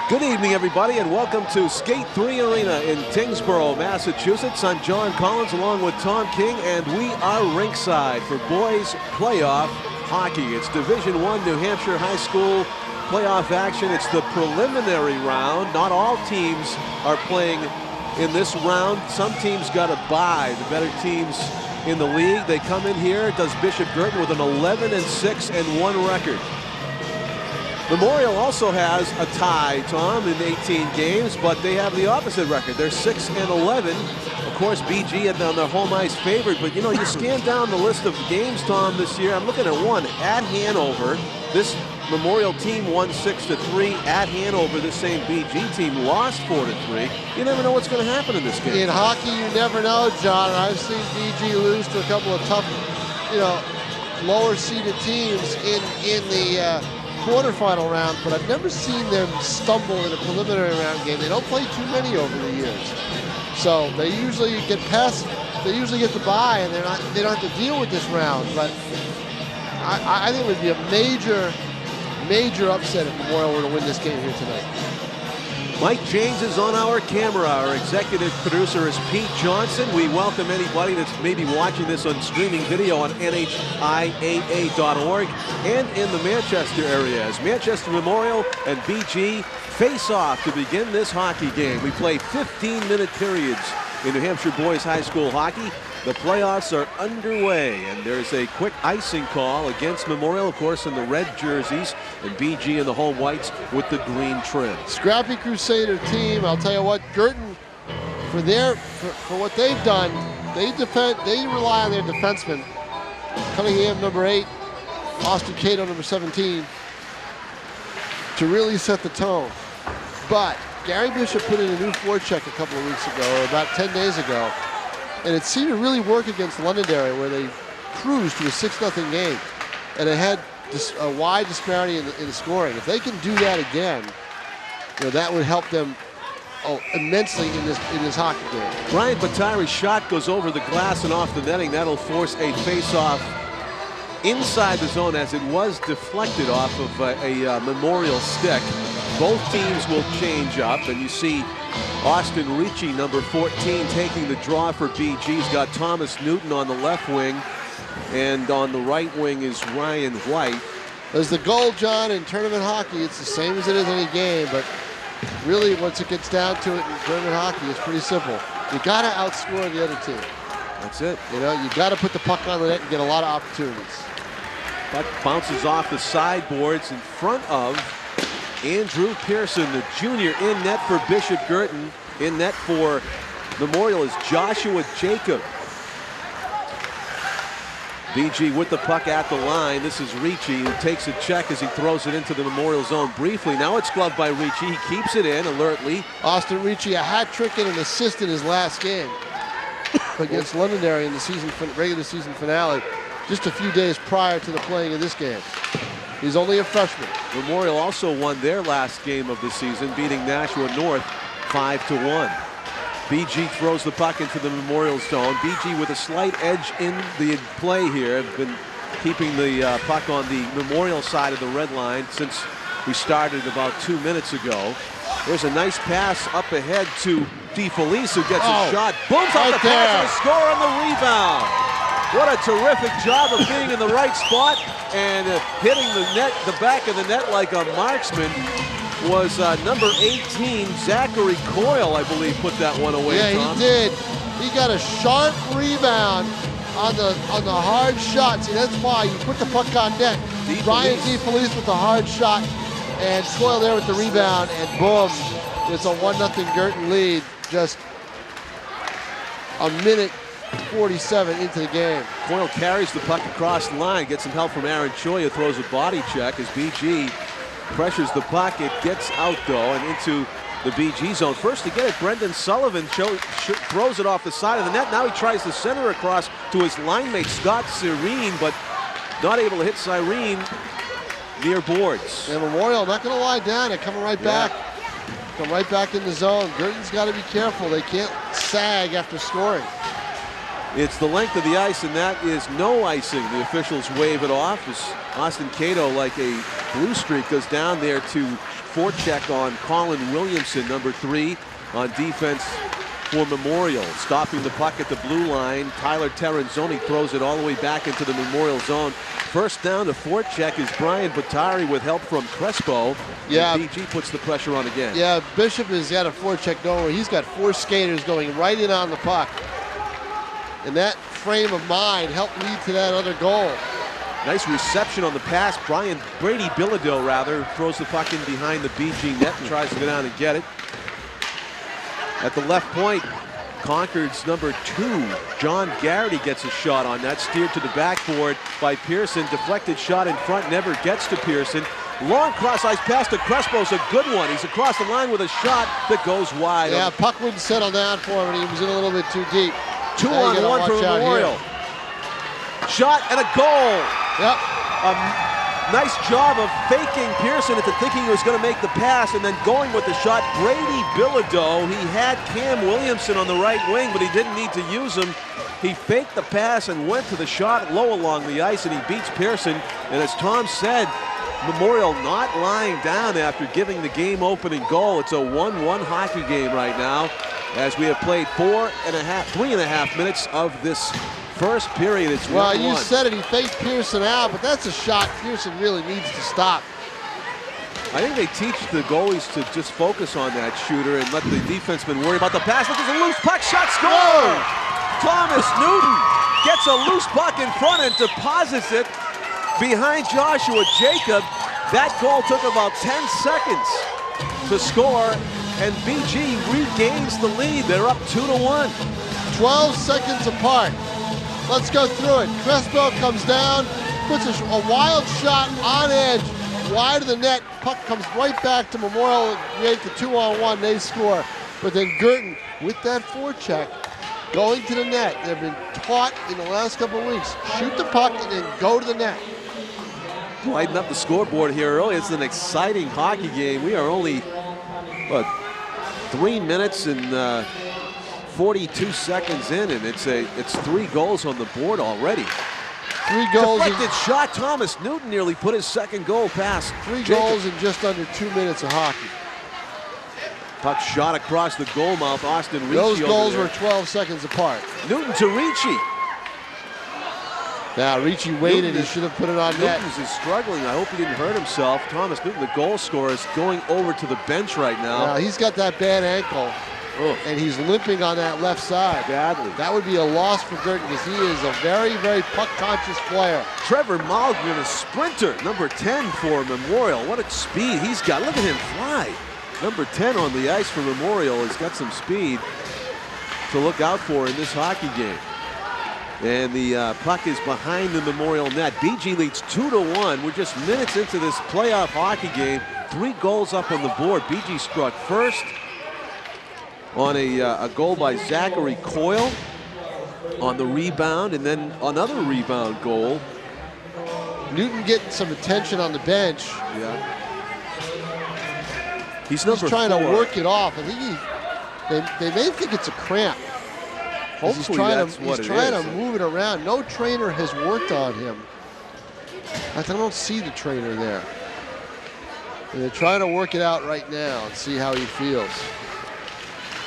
Good evening, everybody, and welcome to Skate 3 Arena in Tyngsborough, Massachusetts. I'm John Collins along with Tom King, and we are ringside for boys playoff hockey. It's Division I New Hampshire High School playoff action. It's the preliminary round. Not all teams are playing in this round. Some teams got a bye. The better teams in the league, they come in here. Does Bishop Guertin with an 11-6-1 record. Memorial also has a tie, Tom, in 18 games, but they have the opposite record. They're 6-11. Of course, BG on their home ice favored, but you know, you scan down the list of games, Tom, this year. I'm looking at one at Hanover. This Memorial team won 6-3 at Hanover. This same BG team lost 4-3. You never know what's going to happen in this game. In hockey, you never know, John. I've seen BG lose to a couple of tough, lower-seeded teams in the quarterfinal round, but I've never seen them stumble in a preliminary round game. They don't play too many over the years, so they usually get past. They usually get the bye, and they don't have to deal with this round. But I think it would be a major upset if Memorial were to win this game here tonight. Mike James is on our camera. Our executive producer is Pete Johnson. We welcome anybody that's maybe watching this on streaming video on NHIAA.org and in the Manchester area as Manchester Memorial and BG face off to begin this hockey game. We play 15-minute periods in New Hampshire boys high school hockey. The playoffs are underway, and there's a quick icing call against Memorial, of course, in the red jerseys, and BG in the home whites with the green trim. Scrappy Crusader team. I'll tell you what, Guertin, for what they've done, they rely on their defensemen. Cunningham, number 8, Austin Caito, number 17, to really set the tone. But Gary Bishop put in a new forecheck a couple of weeks ago, or about 10 days ago, and it seemed to really work against Londonderry, where they cruised to a 6-0 game, and it had a wide disparity in the scoring. If they can do that again, that would help them immensely in this hockey game. Brian Batari's shot goes over the glass and off the netting. That'll force a face-off inside the zone as it was deflected off of a Memorial stick. Both teams will change up, and you see Austin Ricci, number 14, taking the draw for BG. He's got Thomas Newton on the left wing, and on the right wing is Ryan White. As the goal, John, in tournament hockey, it's the same as it is in any game, but really once it gets down to it in tournament hockey, it's pretty simple. You got to outscore the other team. That's it. You got to put the puck on the net and get a lot of opportunities. Puck bounces off the sideboards in front of Andrew Pearson, the junior, in net for Bishop Guertin. In net for Memorial is Joshua Jacob. BG with the puck at the line. This is Ricci, who takes a check as he throws it into the Memorial zone briefly. Now it's gloved by Ricci. He keeps it in alertly. Austin Ricci, a hat trick and an assist in his last game against Londonderry in the regular season finale, just a few days prior to the playing of this game. He's only a freshman. Memorial also won their last game of the season, beating Nashua North 5-1. BG throws the puck into the Memorial zone. BG with a slight edge in the play here. Have been keeping the puck on the Memorial side of the red line since we started about 2 minutes ago. There's a nice pass up ahead to DeFelice, who gets a shot. Booms off the pass and a score on the rebound. What a terrific job of being in the right spot and hitting the back of the net like a marksman was number 18, Zachary Coyle, I believe, put that one away. Yeah, Tom. He did. He got a sharp rebound on the hard shot. See, that's why you put the puck on net. Ryan DeFelice with the hard shot, and Coyle there with the rebound, and boom, it's a 1-0 Guertin lead. Just a minute 47 into the game. Coyle carries the puck across the line, gets some help from Aaron Choi, who throws a body check as BG pressures the puck. It gets out, though, and into the BG zone. First to get it, Brendan Sullivan throws it off the side of the net. Now he tries to center across to his line mate, Scott Serene, but not able to hit Serene near boards. And Memorial not going to lie down. They're coming right back. Come right back in the zone. Guertin's got to be careful. They can't sag after scoring. It's the length of the ice, and that is no icing. The officials wave it off as Austin Caito, like a blue streak, goes down there to forecheck on Colin Williamson, number 3, on defense for Memorial. Stopping the puck at the blue line, Tyler Terranzoni throws it all the way back into the Memorial zone. First down to forecheck is Brian Batari with help from Crespo. Yeah. And BG puts the pressure on again. Yeah, Bishop has got a forecheck going where he's got 4 skaters going right in on the puck. And that frame of mind helped lead to that other goal. Nice reception on the pass. Brady Bilodeau, rather, throws the puck in behind the BG net and tries to go down and get it. At the left point, Concord's number 2, John Garrity, gets a shot on that. Steered to the backboard by Pearson. Deflected shot in front, never gets to Pearson. Long cross-ice pass to Crespo's a good one. He's across the line with a shot that goes wide. Yeah, puck wouldn't settle down for him, and he was in a little bit too deep. 2-on-1 for Memorial. Shot and a goal. Yep. Nice job of faking Pearson into thinking he was going to make the pass and then going with the shot. Brady Bilodeau, he had Cam Williamson on the right wing, but he didn't need to use him. He faked the pass and went to the shot low along the ice, and he beats Pearson. And as Tom said, Memorial not lying down after giving the game-opening goal. It's a 1-1 hockey game right now, as we have played 3.5 minutes of this first period. It's 1-1. Well, you said it, he faked Pearson out, but that's a shot Pearson really needs to stop. I think they teach the goalies to just focus on that shooter and let the defenseman worry about the pass. Look, there's a loose puck, shot, score! Thomas Newton gets a loose puck in front and deposits it behind Joshua Jacob. That goal took about 10 seconds to score, and BG regains the lead. They're up 2-1. 12 seconds apart. Let's go through it. Crespo comes down, puts a wild shot on edge, wide of the net. Puck comes right back to Memorial, create the 2-on-1, they score. But then Guertin, with that forecheck, going to the net. They've been taught in the last couple of weeks, shoot the puck and then go to the net. Lighten up the scoreboard here early. It's an exciting hockey game. We are only, what, 3 minutes and 42 seconds in, and it's 3 goals on the board already. 3 goals. Deflected shot. Thomas Newton nearly put his second goal past 3 goals in just under 2 minutes of hockey. Puck shot across the goal mouth. Austin Ricci. Those goals were 12 seconds apart. Newton to Ricci. Now Ricci waited. He should have put it on net. Newton is struggling. I hope he didn't hurt himself. Thomas Newton, the goal scorer, is going over to the bench right now. He's got that bad ankle. And he's limping on that left side. Badly. That would be a loss for Guertin because he is a very, very puck-conscious player. Trevor Malgren, a sprinter, number 10 for Memorial. What a speed he's got. Look at him fly. Number 10 on the ice for Memorial has got some speed to look out for in this hockey game. And the puck is behind the Memorial net. BG leads 2-1. We're just minutes into this playoff hockey game. 3 goals up on the board. BG struck first on a goal by Zachary Coyle on the rebound, and then another rebound goal. Newton getting some attention on the bench. Yeah. He's trying to work it off. I think they may think it's a cramp. Hopefully he's trying to move it around. No trainer has worked on him. I don't see the trainer there. And they're trying to work it out right now and see how he feels.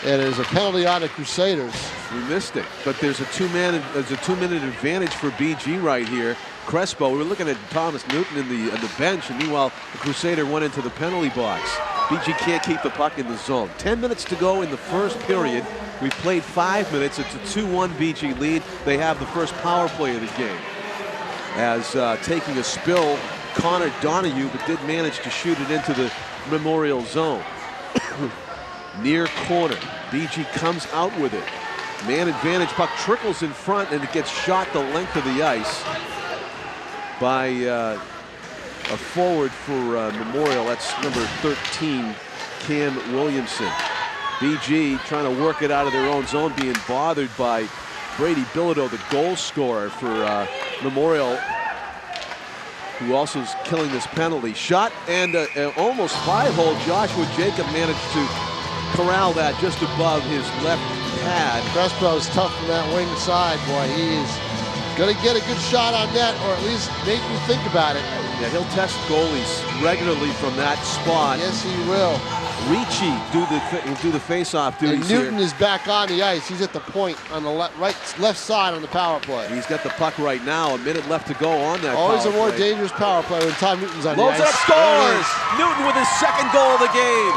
And there's a penalty on the Crusaders. We missed it, but there's a 2-minute advantage for BG right here. Crespo, we were looking at Thomas Newton in the bench, and meanwhile the Crusader went into the penalty box. BG can't keep the puck in the zone. 10 minutes to go in the first period. We've played 5 minutes. It's a 2-1 BG lead. They have the first power play of the game. As taking a spill, Connor Donahue, but did manage to shoot it into the Memorial zone. Near corner, BG comes out with it. Man advantage, puck trickles in front, and it gets shot the length of the ice by a forward for Memorial. That's number 13, Cam Williamson. BG trying to work it out of their own zone, being bothered by Brady Bilodeau, the goal scorer for Memorial, who also is killing this penalty. Shot and almost 5-hole. Joshua Jacob managed to corral that just above his left pad. Crespo's tough from that wing side, boy. He's gonna get a good shot on net, or at least make you think about it. Yeah, he'll test goalies regularly from that spot. Yes, he will. Ricci will do the face-off duties and Newton here. is back on the ice. He's at the point on the left side on the power play. He's got the puck right now. A minute left to go on that Always power a more play. dangerous power play when Tom Newton's on Loads the ice. up, scores! Newton with his second goal of the game.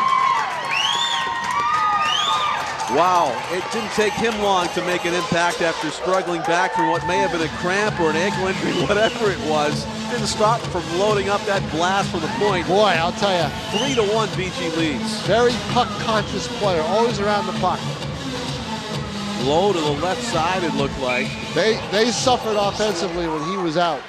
Wow, it didn't take him long to make an impact after struggling back from what may have been a cramp or an ankle injury, whatever it was. Didn't stop him from loading up that blast from the point. Boy, I'll tell you. 3-1 BG leads. Very puck-conscious player, always around the puck. Low to the left side, it looked like. They suffered offensively when he was out.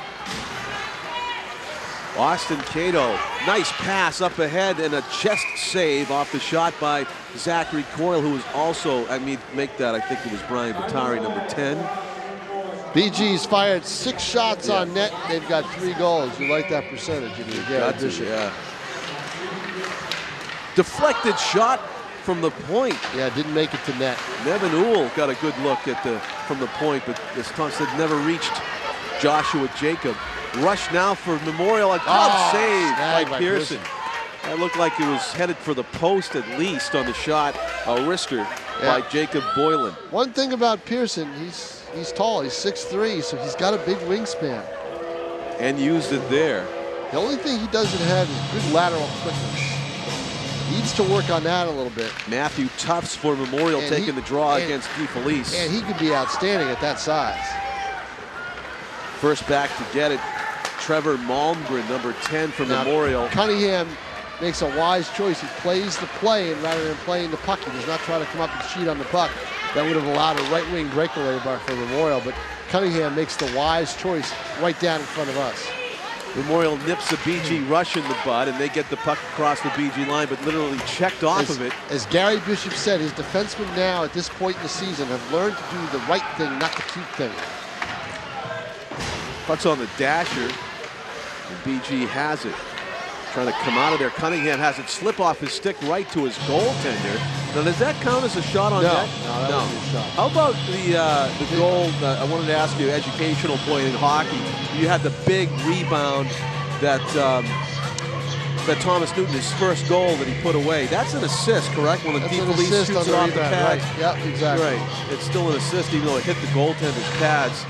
Austin Caito, nice pass up ahead and a chest save off the shot by Zachary Coyle, who was also, I think it was Brian Batari, number 10. BG's fired 6 shots on net. They've got 3 goals. You like that percentage? Got to, yeah. Deflected shot from the point. Yeah, didn't make it to net. Nevin Uhl got a good look at from the point, but as Tom said, never reached Joshua Jacob. Rush now for Memorial. A glove save by Pearson. That looked like it was headed for the post at least on the shot. A wrister by Jacob Boylan. One thing about Pearson, he's tall. He's 6'3", so he's got a big wingspan. And used it there. The only thing he doesn't have is good lateral quickness. Needs to work on that a little bit. Matthew Tufts for Memorial taking the draw against Guy Felice. And he could be outstanding at that size. First back to get it, Trevor Malmgren, number 10 for Memorial. Cunningham makes a wise choice. He plays the play, and rather than playing the puck, he does not try to come up and cheat on the puck. That would have allowed a right wing breakaway bar for Memorial, but Cunningham makes the wise choice right down in front of us. Memorial nips a BG rush in the bud, and they get the puck across the BG line, but literally checked off of it. As Gary Bishop said, his defensemen now at this point in the season have learned to do the right thing, not the cute thing. Puck's on the dasher, and BG has it. Trying to come out of there. Cunningham has it slip off his stick right to his goaltender. Now, does that count as a shot on net? No, that wasn't a shot. How about the goal? I wanted to ask you, educational point in hockey. You had the big rebound that Thomas Newton, his first goal that he put away. That's an assist, correct? When the defense shoots it off the pad. Right. Yep, exactly. Right. It's still an assist, even though it hit the goaltender's pads.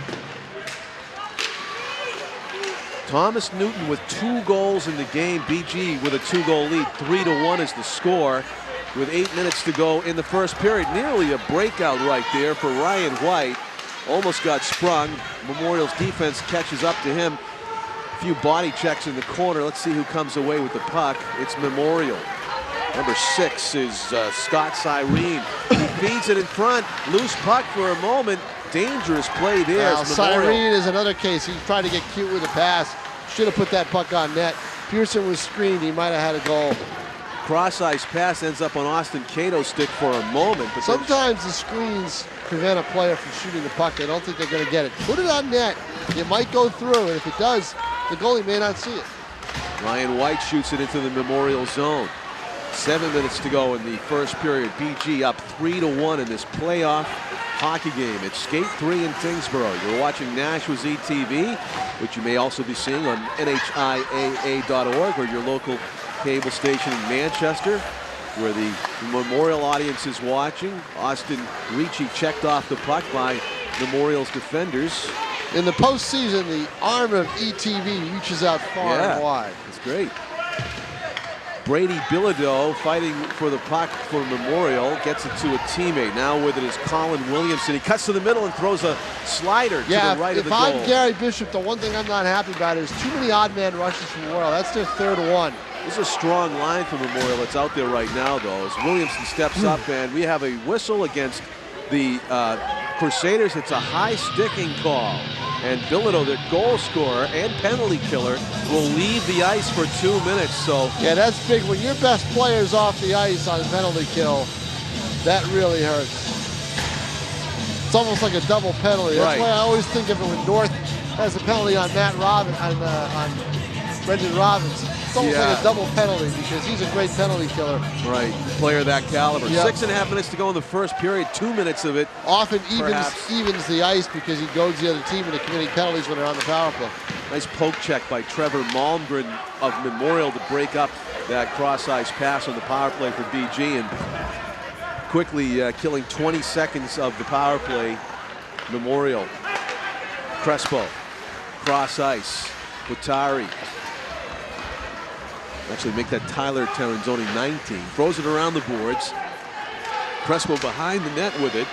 Thomas Newton with 2 goals in the game. BG with a 2-goal lead. 3-1 is the score with 8 minutes to go in the first period. Nearly a breakout right there for Ryan White. Almost got sprung. Memorial's defense catches up to him. A few body checks in the corner. Let's see who comes away with the puck. It's Memorial. Number 6 is Scott Cyrene. He feeds it in front. Loose puck for a moment. Dangerous play there. Cyrene is another case. He tried to get cute with a pass. Should have put that puck on net. Pearson was screened. He might have had a goal. Cross-ice pass ends up on Austin Caito's stick for a moment. But sometimes the screens prevent a player from shooting the puck. They don't think they're going to get it. Put it on net. It might go through, and if it does, the goalie may not see it. Ryan White shoots it into the Memorial zone. 7 minutes to go in the first period. BG up 3-1 in this playoff hockey game. It's Skate 3 in Tyngsborough. You're watching Nashua's ETV, which you may also be seeing on NHIAA.org or your local cable station in Manchester, where the Memorial audience is watching. Austin Ricci checked off the puck by Memorial's defenders. In the postseason, the arm of ETV reaches out far and wide. It's great. Brady Bilodeau fighting for the puck for Memorial, gets it to a teammate. Now with it is Colin Williamson. He cuts to the middle and throws a slider to the right of the goal. If I'm Gary Bishop, the one thing I'm not happy about is too many odd man rushes from Memorial. That's their 3rd one. This is a strong line for Memorial that's out there right now, though, as Williamson steps up, and we have a whistle against the Crusaders. It's a high sticking call. And Bilodeau, their goal scorer and penalty killer, will leave the ice for 2 minutes. So yeah, that's big. When your best player's off the ice on penalty kill, that really hurts. It's almost like a double penalty. That's why I always think of it when North has a penalty on Matt Robbins, on Brendan Robbins. it's almost like a double penalty because he's a great penalty killer. Right, player of that caliber. Yep. 6.5 minutes to go in the first period, 2 minutes of it. Often evens the ice because he goads the other team into committing penalties when they're on the power play. Nice poke check by Trevor Malmgren of Memorial to break up that cross-ice pass on the power play for BG, and quickly killing 20 seconds of the power play. Memorial. Crespo. Cross-ice. Butari. Actually make that Tyler Terranzoni 19. Throws it around the boards. Crespo behind the net with it.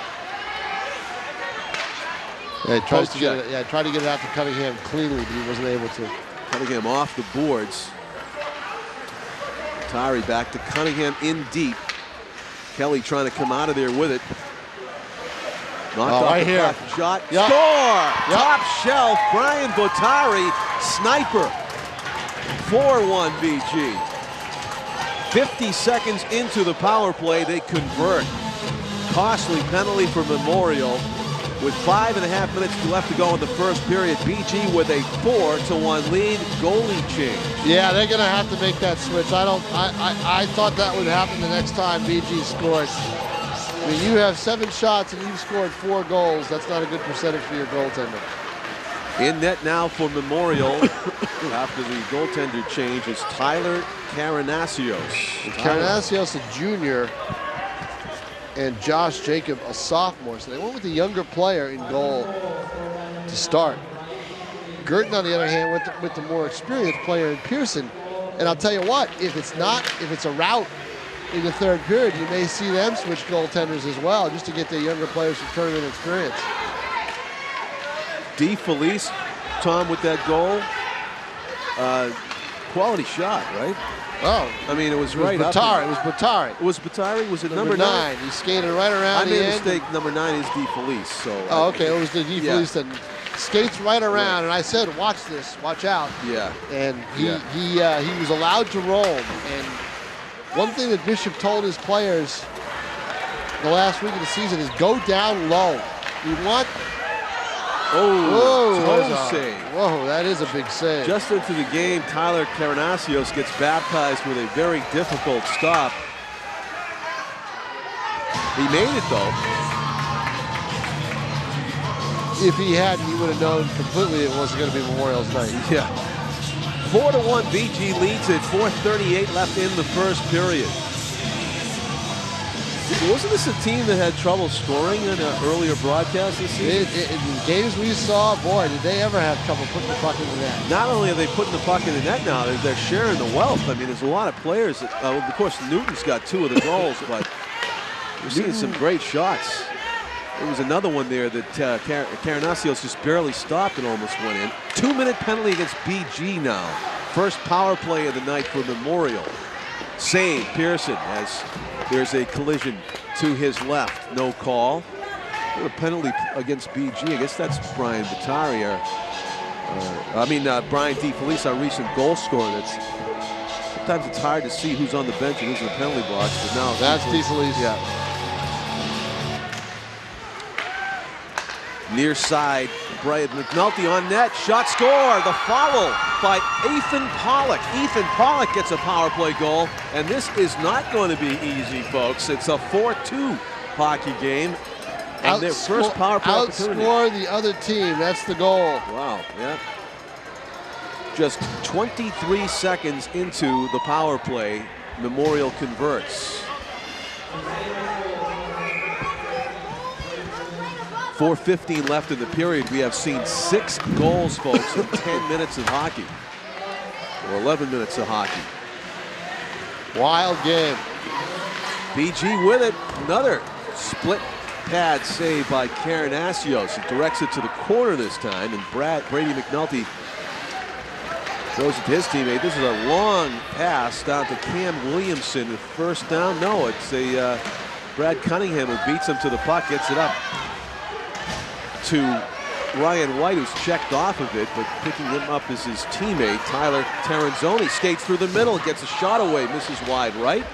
Yeah, he tried to get it out to Cunningham cleanly, but he wasn't able to. Cunningham off the boards. Butari back to Cunningham in deep. Kelly trying to come out of there with it. Knocked off right the here. Shot. Yep. Score! Yep. Top shelf. Brian Butari. Sniper. 4-1 BG. 50 seconds into the power play, they convert. Costly penalty for Memorial. With 5.5 minutes left to go in the first period, BG with a 4-1 lead. Goalie change. Yeah, they're gonna have to make that switch. I thought that would happen the next time BG scored. I mean, you have 7 shots and you've scored 4 goals. That's not a good percentage for your goaltender. In net now for Memorial after the goaltender change is Tyler Caranacios. Caranacios, a junior, and Josh Jacob, a sophomore. So they went with the younger player in goal to start. Guertin, on the other hand, with the more experienced player in Pearson. And I'll tell you what, if it's a rout in the third period, you may see them switch goaltenders as well, just to get their younger players some tournament experience. DeFelice, Tom, with that goal. Quality shot, right? Oh, I mean, it was right Butari. up. It was Butari. It was Butari. Was it number 9? He skated right around the end. I made a mistake. Number 9 is DeFelice. So. Oh, okay. It was the DeFelice that skates right around, and I said, "Watch this. Watch out." Yeah. And he was allowed to roam. And one thing that Bishop told his players the last week of the season is go down low. We want. Toe save. Whoa, that is a big save. Just into the game, Tyler Caranacios gets baptized with a very difficult stop. He made it, though. If he hadn't, he would have known completely it wasn't going to be Memorial's night. Yeah. 4-1, BG leads it. 4:38 left in the first period. Wasn't this a team that had trouble scoring in an earlier broadcast this season? In the games we saw, boy, did they ever have trouble putting the puck in the net. Not only are they putting the puck in the net now, they're sharing the wealth. I mean, there's a lot of players. That, of course, Newton's got 2 of the goals, but we're seeing some great shots. There was another one there that Caranacios just barely stopped and almost went in. 2-minute penalty against BG now. First power play of the night for Memorial. Save Pearson as there's a collision to his left. No call. What a penalty against BG. I guess that's Brian Butari. Brian DeFelice, our recent goal scorer. Sometimes it's hard to see who's on the bench and who's in the penalty box, but now that's DeFelice. Yeah. Near side, Brian McNulty on net. Shot score. The foul by Ethan Pollock. Ethan Pollock gets a power play goal, and this is not going to be easy, folks. It's a 4-2 hockey game. And their first power play opportunity. Outscore the other team. That's the goal. Wow, yeah. Just 23 seconds into the power play, Memorial converts. 4:15 left in the period. We have seen 6 goals, folks, in 10 minutes of hockey. Or 11 minutes of hockey. Wild game. BG with it. Another split pad save by Caranacios. He directs it to the corner this time, and Brady McNulty throws it to his teammate. This is a long pass down to Cam Williamson. First down. No, it's a Brad Cunningham who beats him to the puck, gets it up to Ryan White, who's checked off of it, but picking him up is his teammate, Tyler Terranzoni. Skates through the middle, gets a shot away, misses wide right.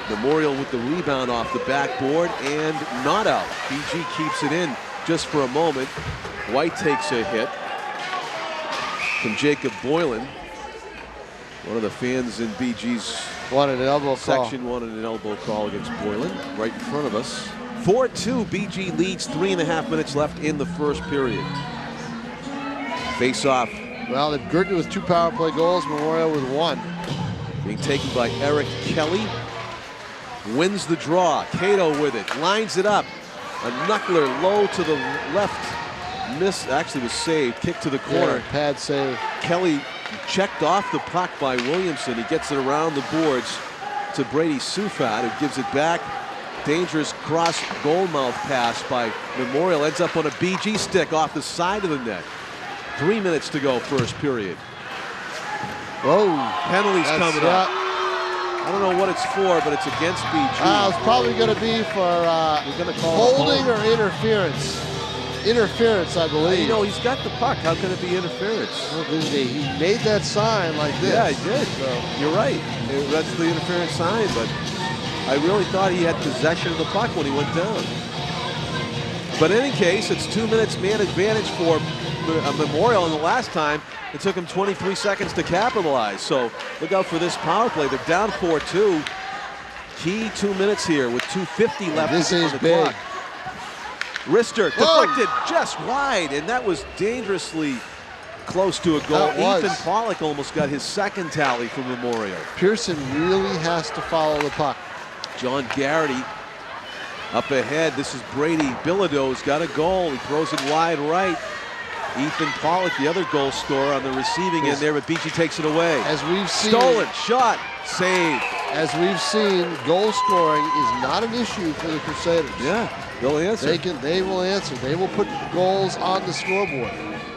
Memorial with the rebound off the backboard and not out. BG keeps it in just for a moment. White takes a hit from Jacob Boylan. One of the fans in BG's wanted an elbow section call. wanted an elbow call against Boylan right in front of us. 4-2, BG leads, 3.5 minutes left in the first period. Face off. Well, if Guertin with 2 power play goals, Memorial with 1. Being taken by Eric Kelly. Wins the draw. Caito with it. Lines it up. A knuckler low to the left. Miss, actually was saved. Kick to the corner. Yeah, pad save. Kelly checked off the puck by Williamson. He gets it around the boards to Brady Sufat, who gives it back. Dangerous cross goalmouth pass by Memorial. Ends up on a BG stick off the side of the net. 3 minutes to go, first period. Whoa. Penalties coming up. I don't know what it's for, but it's against BG. It's probably going to be for holding or interference. Interference, I believe. You know, he's got the puck. How can it be interference? Well, he made that sign like this. Yeah, he did. So you're right. That's the interference sign, but I really thought he had possession of the puck when he went down. But in any case, it's 2 minutes man advantage for Memorial, and the last time it took him 23 seconds to capitalize. So look out for this power play. They're down 4-2. Key 2 minutes here with 2:50 left on the clock. Wrister deflected just wide, and that was dangerously close to a goal. Ethan Pollock almost got his second tally for Memorial. Pearson really has to follow the puck. John Garrity up ahead. This is Brady Bilodeau's got a goal. He throws it wide right. Ethan Pollock, the other goal scorer, on the receiving end there, but BG takes it away. As we've seen, stolen, shot, saved. As we've seen, goal scoring is not an issue for the Crusaders. Yeah, they'll answer. They will answer. They will put goals on the scoreboard.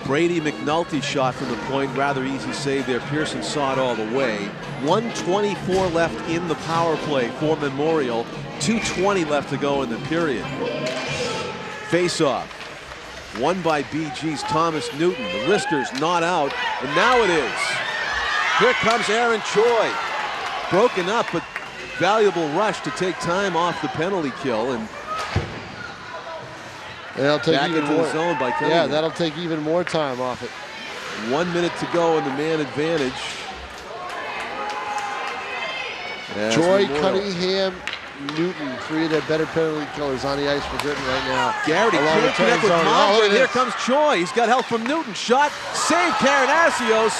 Brady McNulty shot from the point, rather easy save there. Pearson saw it all the way. 1:24 left in the power play for Memorial. 2:20 left to go in the period. Face-off. Won by BG's Thomas Newton. The wrister's not out, and now it is. Here comes Aaron Choi. Broken up, but valuable rush to take time off the penalty kill, and they'll take back even into more. the zone by Cunningham. Yeah, that'll take even more time off it. 1 minute to go in the man advantage. Choi, Cunningham, Newton, 3 of their better penalty killers on the ice for Guertin right now. Garrity can't connect with Mondre. Here comes Choi. He's got help from Newton. Shot, save Carnasios.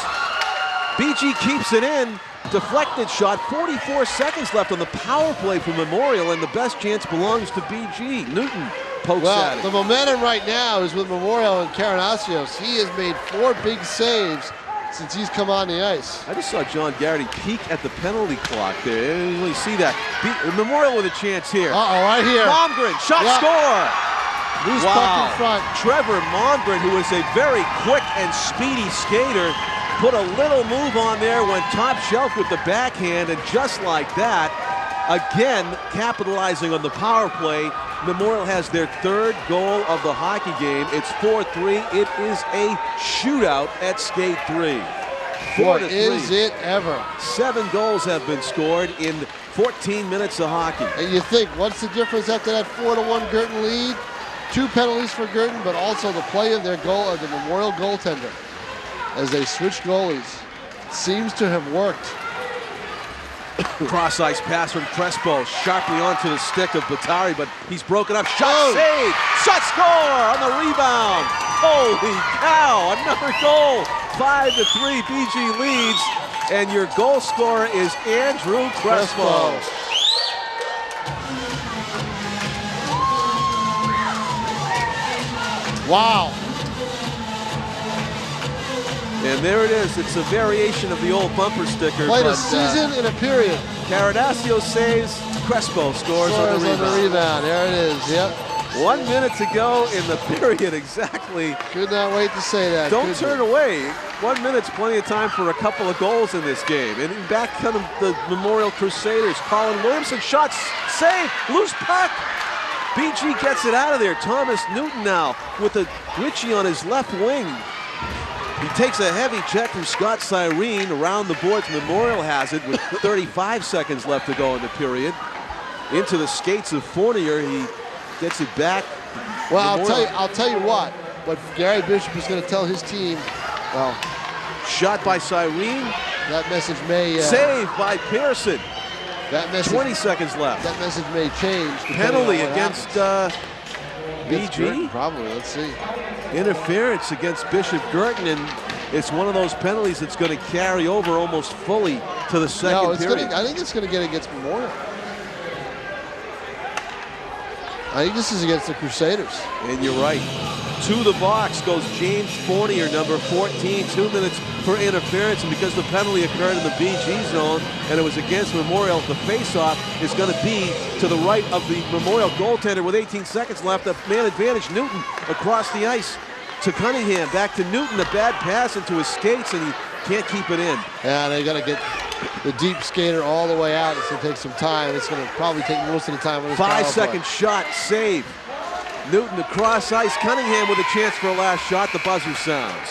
BG keeps it in. Deflected shot. 44 seconds left on the power play for Memorial, and the best chance belongs to BG. Newton pokes at it. The momentum right now is with Memorial and Carnasios. He has made 4 big saves since he's come on the ice. I just saw John Garrity peek at the penalty clock there. I didn't really see that. Memorial with a chance here. Right here. Momgren, shot, score. Loose puck in front. Trevor Momgren, who is a very quick and speedy skater, put a little move on there, went top shelf with the backhand, and just like that, again, capitalizing on the power play, Memorial has their 3rd goal of the hockey game. It's 4-3. It is a shootout at skate 3. 4-3. Is it ever? 7 goals have been scored in 14 minutes of hockey. And you think, what's the difference after that 4-1 Guertin lead? 2 penalties for Guertin, but also the play of their goal of the Memorial goaltender as they switch goalies. Seems to have worked. Cross ice pass from Crespo, sharply onto the stick of Batari, but he's broken up. Shot saved, shot score on the rebound. Holy cow, another goal. 5-3, BG leads, and your goal scorer is Andrew Crespo. Wow. And there it is. It's a variation of the old bumper sticker. Played a season in a period. Carnasios saves. Crespo scores on the rebound. There it is. Yep. 1 minute to go in the period exactly. Could not wait to say that. Don't turn away. 1 minute's plenty of time for a couple of goals in this game. And back come the Memorial Crusaders. Colin Williamson shots, save, loose puck. BG gets it out of there. Thomas Newton now with a Ricci on his left wing. He takes a heavy check from Scott Cyrene around the boards. Memorial has it with 35 seconds left to go in the period. Into the skates of Fournier. He gets it back. Well, I'll tell you what Gary Bishop is going to tell his team. Well, shot by Cyrene. That message may saved by Pearson. That message, 20 seconds left. That message may change. Penalty against BG. Probably. Let's see. Interference against Bishop Guertin, and it's one of those penalties that's going to carry over almost fully to the second period. I think it's going to get against Memorial. I think this is against the Crusaders. And you're right. To the box goes James Fournier, number 14. 2 minutes for interference, and because the penalty occurred in the BG zone and it was against Memorial, the face-off is going to be to the right of the Memorial goaltender with 18 seconds left. A man advantage, Newton across the ice to Cunningham. Back to Newton, a bad pass into his skates, and he can't keep it in. Yeah, they got to get the deep skater all the way out. It's going to take some time. It's going to probably take most of the time. 5-second shot, save. Newton across ice. Cunningham with a chance for a last shot. The buzzer sounds.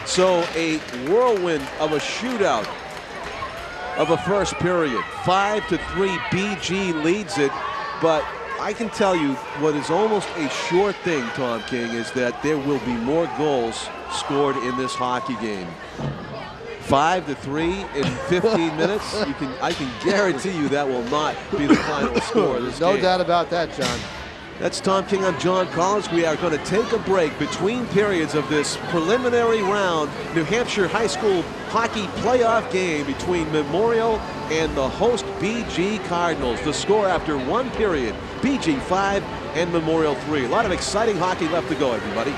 So a whirlwind of a shootout of a first period. 5-3, BG leads it. But I can tell you what is almost a sure thing, Tom King, is that there will be more goals scored in this hockey game. 5-3 in 15 minutes. I can guarantee you that will not be the final score of this game. No doubt about that, John. That's Tom King. I'm John Collins. We are going to take a break between periods of this preliminary round New Hampshire High School hockey playoff game between Memorial and the host BG Cardinals. The score after one period, BG 5 and Memorial 3. A lot of exciting hockey left to go, everybody.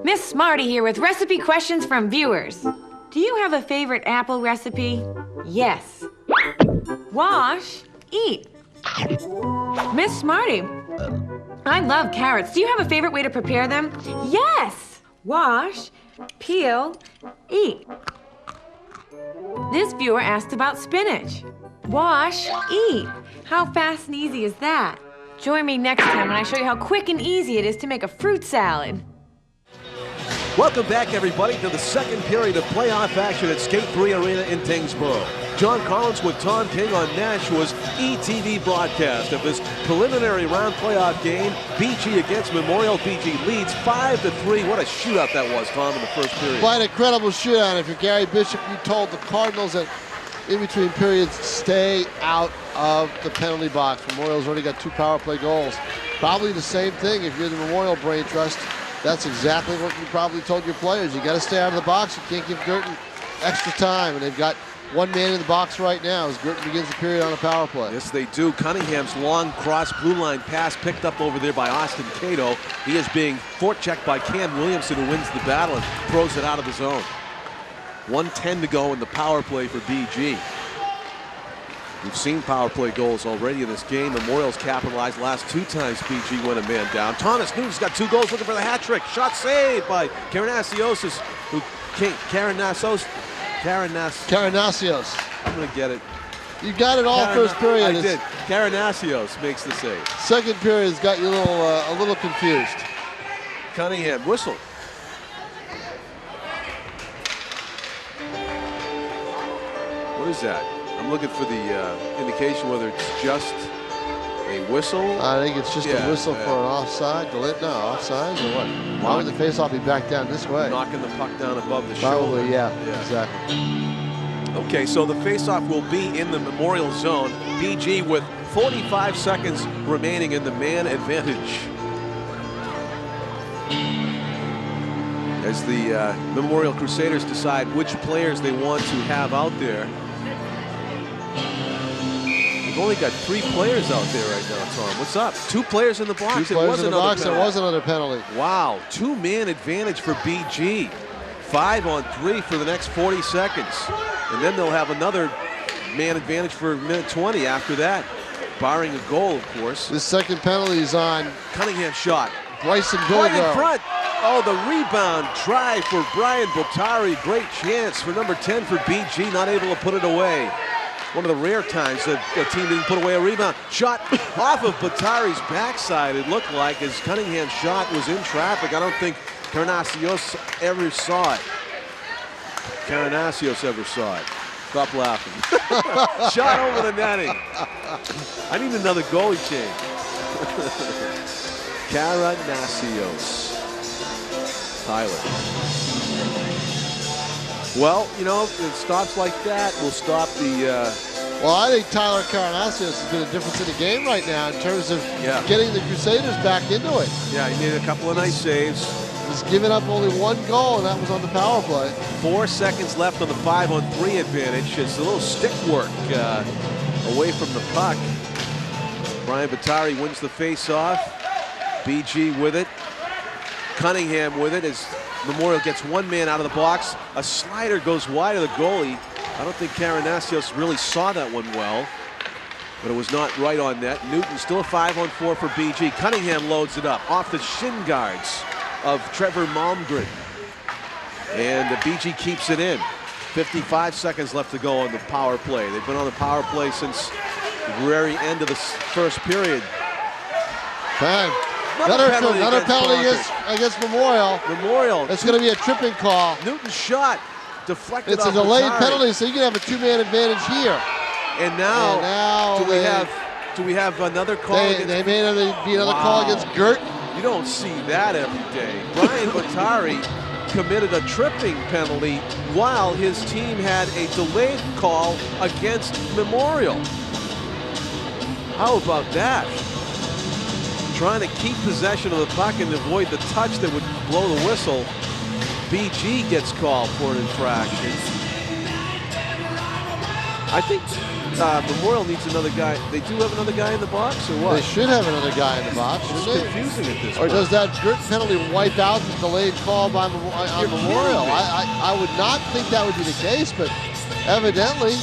Miss Smarty here with recipe questions from viewers. Do you have a favorite apple recipe? Yes. Wash, eat. Miss Smarty, I love carrots. Do you have a favorite way to prepare them? Yes. Wash, peel, eat. This viewer asked about spinach. Wash, eat. How fast and easy is that? Join me next time when I show you how quick and easy it is to make a fruit salad. Welcome back, everybody, to the second period of playoff action at Skate 3 Arena in Tyngsborough. John Collins with Tom King on Nashua's ETV broadcast of this preliminary round playoff game. BG against Memorial. BG leads 5-3. What a shootout that was, Tom, in the first period. Quite an incredible shootout. If you're Gary Bishop, you told the Cardinals that in between periods, stay out of the penalty box. Memorial's already got 2 power play goals. Probably the same thing if you're the Memorial Brain Trust. That's exactly what you probably told your players. You got to stay out of the box. You can't give Guertin extra time, and they've got one man in the box right now as Guertin begins the period on a power play. Yes, they do. Cunningham's long cross blue line pass picked up over there by Austin Caito. He is being forechecked by Cam Williamson, who wins the battle and throws it out of the zone. 1:10 to go in the power play for BG. We've seen power play goals already in this game. Memorial's capitalized last 2 times BG went a man down. Thomas Newton's got 2 goals, looking for the hat trick. Shot saved by Caranacios, who can't. Caranacios. I'm going to get it. You got it all first period. I did. Caranacios makes the save. Second period has got you a little confused. Cunningham, whistle. What is that? I'm looking for the indication whether it's just a whistle. I think it's just a whistle for an offside. No, offside or what? Why would the faceoff be back down this way? Knocking the puck down above the shoulder. Probably, yeah, exactly. Okay, so the faceoff will be in the Memorial zone. BG with 45 seconds remaining in the man advantage. As the Memorial Crusaders decide which players they want to have out there. We've only got 3 players out there right now, Tom. What's up? 2 players in the box. 2 players in the box. There was another penalty. Wow. 2-man advantage for BG. 5-on-3 for the next 40 seconds. And then they'll have another man advantage for minute 20 after that. Barring a goal, of course. This second penalty is on Cunningham shot. Bryson Right Billigo. in front. Oh, the rebound try for Brian Bottari. Great chance for number 10 for BG. Not able to put it away. One of the rare times that a team didn't put away a rebound. Shot off of Bottari's backside, it looked like, as Cunningham's shot was in traffic. I don't think Caranacios ever saw it. Caranacios ever saw it. Stop laughing. Shot over the netting. I need another goalie change. Caranacios. Tyler. Well, you know, it stops like that will stop the... Well, I think Tyler Cardinals has been a difference in the game right now in terms of getting the Crusaders back into it. Yeah, he made a couple of nice saves. He's given up only 1 goal, and that was on the power play. 4 seconds left on the 5-on-3 advantage. It's a little stick work away from the puck. Brian Batari wins the face-off. BG with it. Cunningham with it as Memorial gets 1 man out of the box. A slider goes wide of the goalie. I don't think Cardinals really saw that one well, but it was not right on net. Newton still a 5-on-4 for BG. Cunningham loads it up off the shin guards of Trevor Malmgren. And the BG keeps it in. 55 seconds left to go on the power play. They've been on the power play since the very end of the first period. Time. Another penalty against Memorial. It's going to be a tripping call. Newton's shot deflected. It's a delayed penalty, so you can have a 2-man advantage here. And now do we have another call? They may be another call against Guertin. You don't see that every day. Brian Batari committed a tripping penalty while his team had a delayed call against Memorial. How about that? Trying to keep possession of the puck and avoid the touch that would blow the whistle. BG gets called for an infraction. I think Memorial needs another guy. They do have another guy in the box, or what? They should have another guy in the box. It's confusing at this point. Or does that Guertin penalty wipe out the delayed call by Memorial? I would not think that would be the case, but evidently.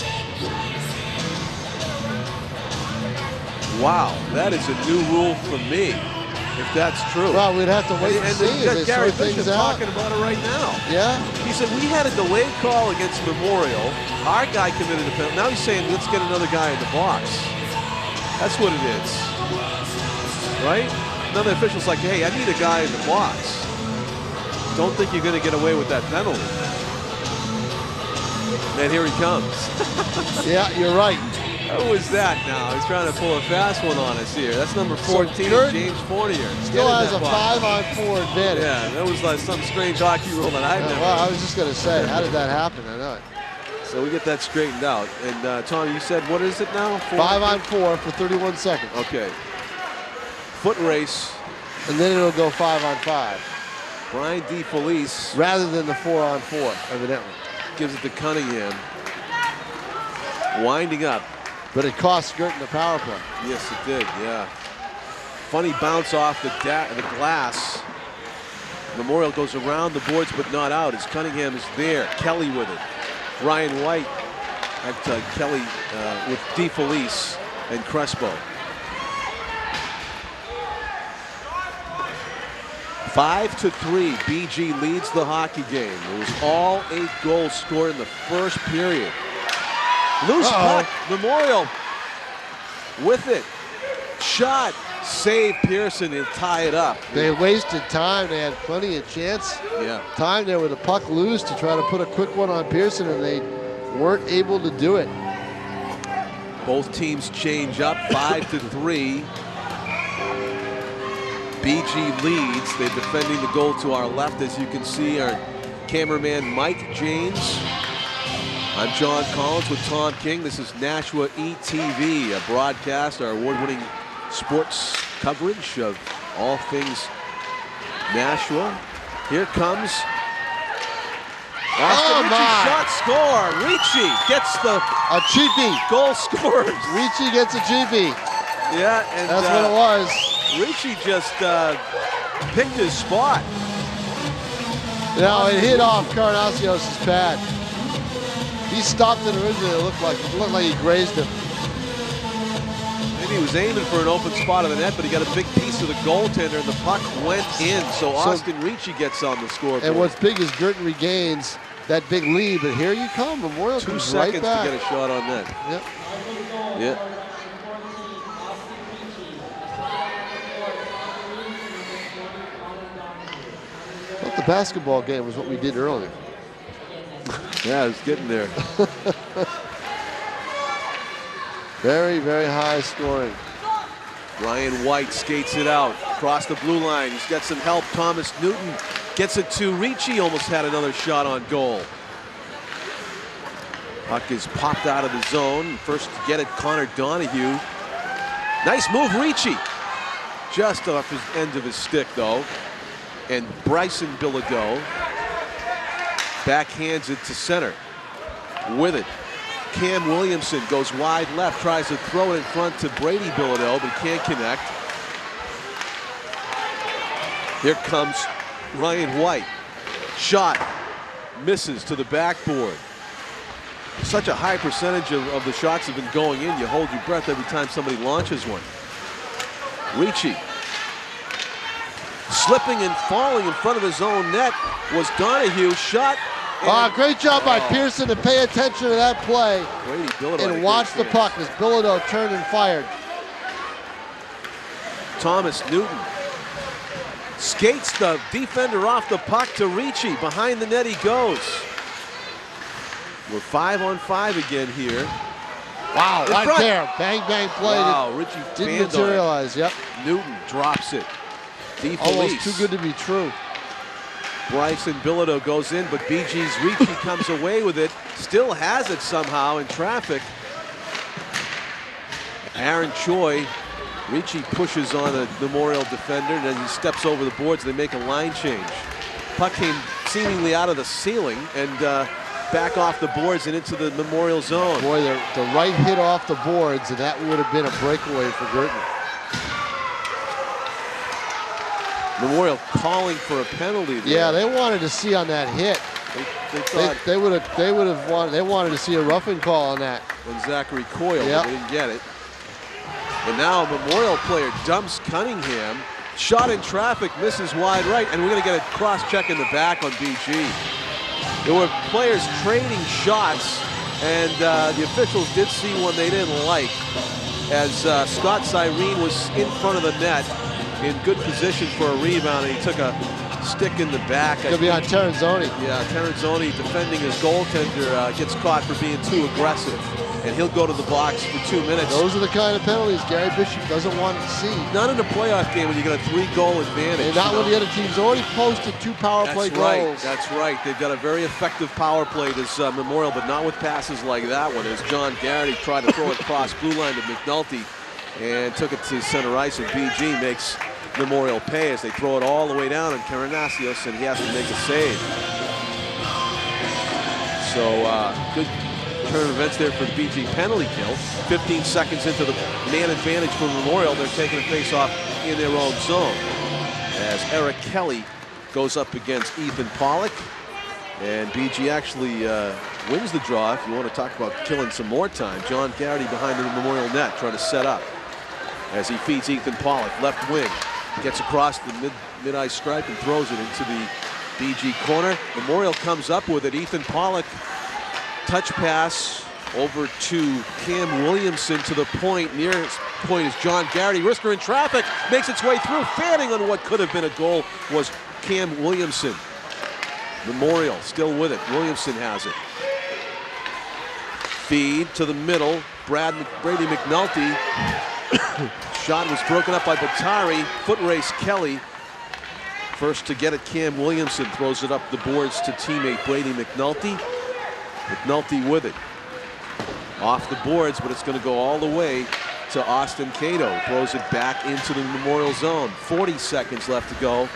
Wow, that is a new rule for me, if that's true. Well, we'd have to wait and see. And Gary Bishop talking about it right now. Yeah? He said, we had a delayed call against Memorial. Our guy committed a penalty. Now he's saying, let's get another guy in the box. That's what it is. Right? Another official's like, hey, I need a guy in the box. Don't think you're going to get away with that penalty. And here he comes. Yeah, you're right. Who is that now? He's trying to pull a fast one on us here. That's number 14, so James Fournier. Still has a 5-on-4 advantage. Yeah, that was like some strange hockey rule that I've never. Well, I was just going to say, how did that happen? I know it. So we get that straightened out. And Tom, you said, what is it now? 5-on-4 for 31 seconds. Okay. Foot race. And then it'll go 5-on-5. Brian DeFelice. Rather than the 4-on-4, evidently. Gives it to Cunningham. Winding up. But it cost Guertin the power play. Yes, it did, yeah. Funny bounce off the glass. Memorial goes around the boards, but not out as Cunningham is there. Kelly with it. Ryan White at Kelly with DeFelice and Crespo. 5-3, BG leads the hockey game. It was all 8 goals scored in the first period. Loose puck, Memorial with it. Shot, save Pearson and tie it up. They wasted time. They had plenty of chance. Yeah. Time there with the puck loose to try to put a quick one on Pearson, and they weren't able to do it. Both teams change up 5-3. BG leads. They're defending the goal to our left, as you can see. Our cameraman Mike James. I'm John Collins with Tom King. This is Nashua ETV, a broadcast, our award-winning sports coverage of all things Nashua. Here comes Austin Ricci, shot score. Ricci gets the cheapie. Goal scores. Ricci gets a cheapie. Yeah, and that's what it was. Ricci just picked his spot. Now it hit off Cardinals' pad. He stopped it originally. It looked like he grazed him. Maybe he was aiming for an open spot of the net, but he got a big piece of the goaltender, and the puck went in. So Austin Ricci gets on the scoreboard. And what's big is Guertin regains that big lead. But here you come, Memorial 2 comes seconds right back. to get a shot on net. Yep. Yep. I thought the basketball game was what we did earlier. Yeah, I was getting there. Very, very high scoring. Ryan White skates it out across the blue line. He's got some help. Thomas Newton gets it to Ricci. Almost had another shot on goal. Puck is popped out of the zone. First to get it, Connor Donahue. Nice move, Ricci. Just off his end of his stick, though. And Bryson Bilodeau backhands it to center. With it, Cam Williamson goes wide left, tries to throw it in front to Brady Bilodeau, but can't connect. Here comes Ryan White. Shot misses to the backboard. Such a high percentage of the shots have been going in. You hold your breath every time somebody launches one. Ricci. Slipping and falling in front of his own net was Donahue. Shot. Great job by Pearson to pay attention to that play and watch the puck as Bilodeau turned and fired. Thomas Newton skates the defender off the puck to Ricci. Behind the net he goes. We're 5-on-5 again here. Wow, right there. Bang, bang play. Wow, Ricci didn't materialize. Yep. Newton drops it. Almost too good to be true. Bryson Bilodeau goes in, but BG's Ricci comes away with it. Still has it somehow in traffic. Aaron Choi. Ricci pushes on a Memorial defender, and then he steps over the boards. They make a line change. Puck came seemingly out of the ceiling and back off the boards and into the Memorial zone. Boy, the right hit off the boards, and that would have been a breakaway for Guertin. Memorial calling for a penalty there. Yeah, they wanted to see on that hit. They wanted to see a roughing call on that. On Zachary Coyle, but they didn't get it. And now a Memorial player dumps Cunningham. Shot in traffic, misses wide right, and we're going to get a cross-check in the back on BG. There were players trading shots, and the officials did see one they didn't like, as Scott Cyrene was in front of the net in good position for a rebound, and he took a stick in the back. It's going to be on Terranzoni. Yeah, Terranzoni defending his goaltender gets caught for being too aggressive, and he'll go to the box for 2 minutes. Those are the kind of penalties Gary Bishop doesn't want to see. Not in a playoff game when you got a 3-goal advantage. And not when the other team's already posted 2 power play goals. That's right. They've got a very effective power play, this Memorial, but not with passes like that one, as John Garrity tried to throw it across blue line to McNulty and took it to center ice, and BG makes Memorial pay as they throw it all the way down on Karanasios, and he has to make a save. So good turn of events there for the BG penalty kill. 15 seconds into the man advantage for Memorial. They're taking a face-off in their own zone as Eric Kelly goes up against Ethan Pollock. And BG actually wins the draw. If you want to talk about killing some more time, John Garrity behind the Memorial net trying to set up as he feeds Ethan Pollock, left wing. Gets across the mid-ice stripe and throws it into the BG corner. Memorial comes up with it. Ethan Pollock, touch pass over to Cam Williamson to the point. Nearest point is John Garrity. Risker in traffic, makes its way through. Fanning on what could have been a goal was Cam Williamson. Memorial still with it. Williamson has it. Feed to the middle. Brady McNulty. Shot was broken up by Batari. Foot race Kelly. First to get it, Cam Williamson throws it up the boards to teammate Brady McNulty. McNulty with it. Off the boards, but it's going to go all the way to Austin Caito. Throws it back into the Memorial zone. 40 seconds left to go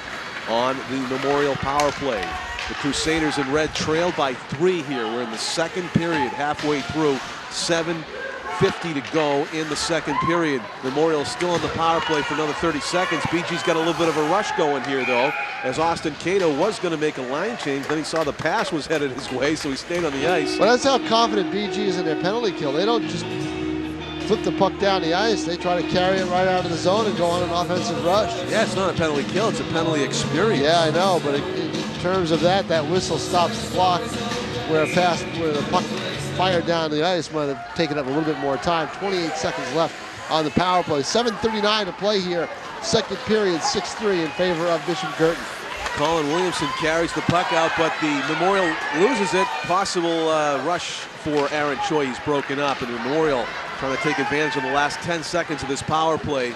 on the Memorial power play. The Crusaders in red trailed by 3 here. We're in the second period, halfway through. 7:50 to go in the second period. Memorial still on the power play for another 30 seconds. BG's got a little bit of a rush going here, though, as Austin Caito was going to make a line change. Then he saw the pass was headed his way, so he stayed on the ice. Well, that's how confident BG is in their penalty kill. They don't just flip the puck down the ice. They try to carry it right out of the zone and go on an offensive rush. Yeah, it's not a penalty kill. It's a penalty experience. Yeah, I know, but in terms of that whistle stops the clock where the puck fired down the ice might have taken up a little bit more time. 28 seconds left on the power play. 7:39 to play here. Second period, 6-3 in favor of Bishop Guertin. Colin Williamson carries the puck out, but the Memorial loses it. Possible rush for Aaron Choi. He's broken up, and the Memorial trying to take advantage of the last 10 seconds of this power play.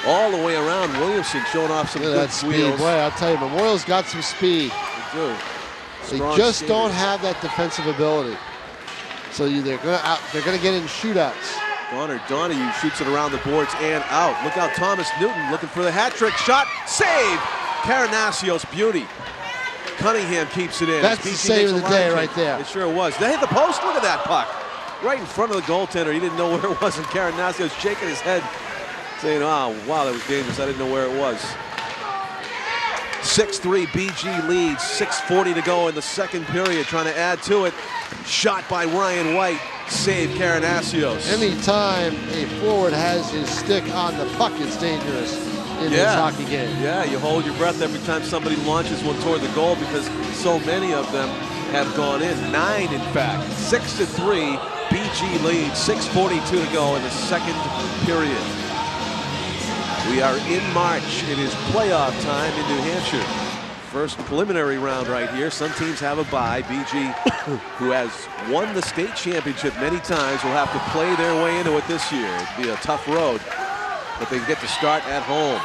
All the way around, Williamson showing off some good speed. Boy, I'll tell you, Memorial's got some speed. They do. They just don't have that defensive ability. So they're gonna get in shootouts. Connor Donahue shoots it around the boards and out. Look out, Thomas Newton looking for the hat trick shot. Save! Carnacios beauty. Cunningham keeps it in. That's the save of the day right there. It sure was. They hit the post. Look at that puck. Right in front of the goaltender. He didn't know where it was, and Carnacios shaking his head, saying, oh, wow, that was dangerous. I didn't know where it was. 6-3 BG leads. 6:40 to go in the second period. Trying to add to it. Shot by Ryan White. Save Carnacios. Anytime a forward has his stick on the puck, it's dangerous in this hockey game. Yeah, you hold your breath every time somebody launches one toward the goal because so many of them have gone in. 9, in fact. 6-3, BG leads. 6:42 to go in the second period. We are in March. It is playoff time in New Hampshire. First preliminary round right here. Some teams have a bye. BG, who has won the state championship many times, will have to play their way into it this year. It'll be a tough road, but they get to start at home.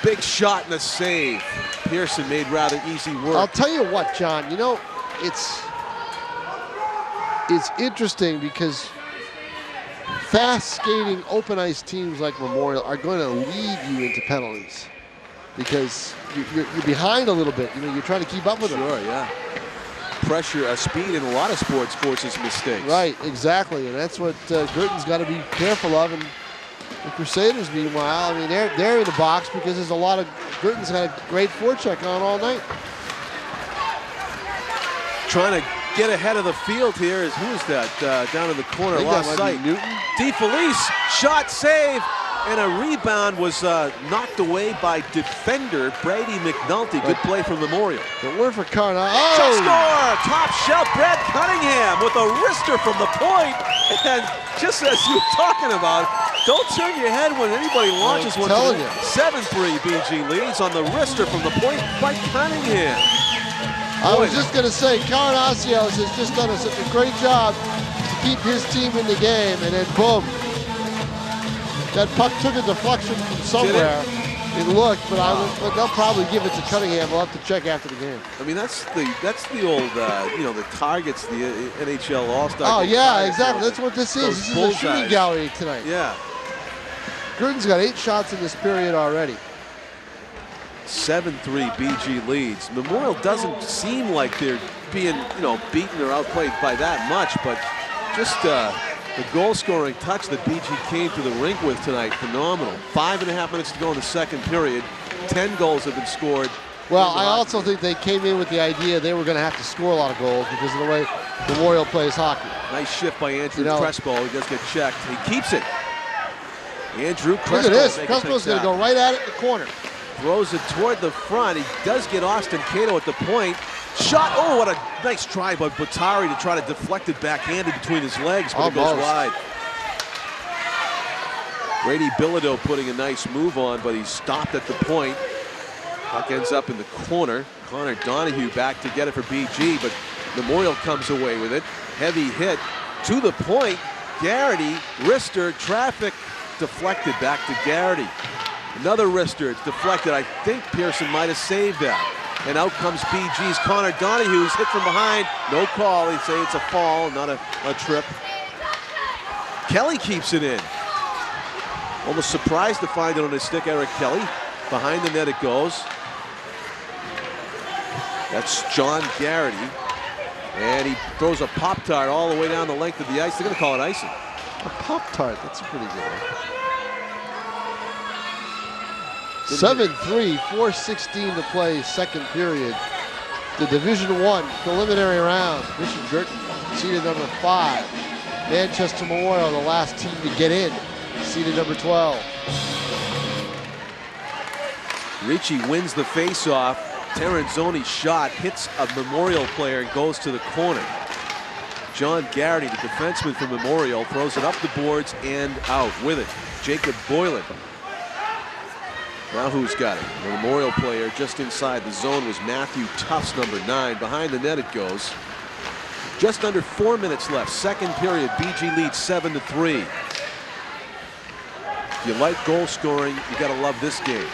Big shot and a save. Pearson made rather easy work. I'll tell you what, John, you know, it's interesting because fast skating open ice teams like Memorial are going to lead you into penalties because you're behind a little bit. You know, you're trying to keep up with them. Sure, yeah. Pressure, speed in a lot of sports forces mistakes. Right, exactly, and that's what Guertin's got to be careful of. And the Crusaders, meanwhile, I mean, they're in the box because there's a lot of Guertin's had a great forecheck on all night. Trying to get ahead of the field here is, who is that down in the corner? Lost sight. Newton. DeFelice, shot, save, and a rebound was knocked away by defender Brady McNulty. Good play from Memorial. But we're for Cardinals. Shot score! Top shelf, Brad Cunningham with a wrister from the point. And just as you were talking about, don't turn your head when anybody launches one. 7-3 BG leads on the wrister from the point by Cunningham. I was just going to say, Carnacios has just done such a great job to keep his team in the game, and then boom. That puck took a deflection from somewhere. It looked, but they'll probably give it to Cunningham. We'll have to check after the game. I mean, that's the old, you know, the targets, the NHL All-Star. Oh, yeah, exactly. That's what this is. This is a shooting gallery tonight. Yeah. Guertin's got 8 shots in this period already. 7-3 BG leads. Memorial doesn't seem like they're being, you know, beaten or outplayed by that much, but just the goal-scoring touch that BG came to the rink with tonight, phenomenal. 5.5 minutes to go in the second period. 10 goals have been scored. Well, I also think they came in with the idea they were going to have to score a lot of goals because of the way Memorial plays hockey. Nice shift by Andrew Crespo. He does get checked. He keeps it. Andrew Crespo. Look at this. Crespo's going to go right at it in the corner. Throws it toward the front. He does get Austin Caito at the point. Shot. Oh, what a nice try by Batari to try to deflect it backhanded between his legs, but it goes wide. Brady Bilodeau putting a nice move on, but he's stopped at the point. Puck ends up in the corner. Connor Donahue back to get it for BG, but Memorial comes away with it. Heavy hit to the point. Garrity, wrister, traffic, deflected back to Garrity. Another wrister, it's deflected. I think Pearson might have saved that. And out comes BG's Connor Donahue's hit from behind. No call, he'd say it's a fall, not a trip. Kelly keeps it in. Almost surprised to find it on his stick, Eric Kelly. Behind the net it goes. That's John Garrity. And he throws a Pop-Tart all the way down the length of the ice. They're going to call it icing. A Pop-Tart, that's a pretty good one. 7-3, 4:16 to play, second period. The Division I preliminary round. Bishop Guertin, seeded number 5. Manchester Memorial, the last team to get in, seeded number 12. Ricci wins the face-off. Terenzoni's shot hits a Memorial player and goes to the corner. John Garrity, the defenseman from Memorial, throws it up the boards and out with it. Jacob Boylan. Now who's got it? The Memorial player just inside the zone was Matthew Tufts, number 9. Behind the net it goes. Just under 4 minutes left. Second period, BG leads 7-3. If you like goal scoring, you gotta love this game.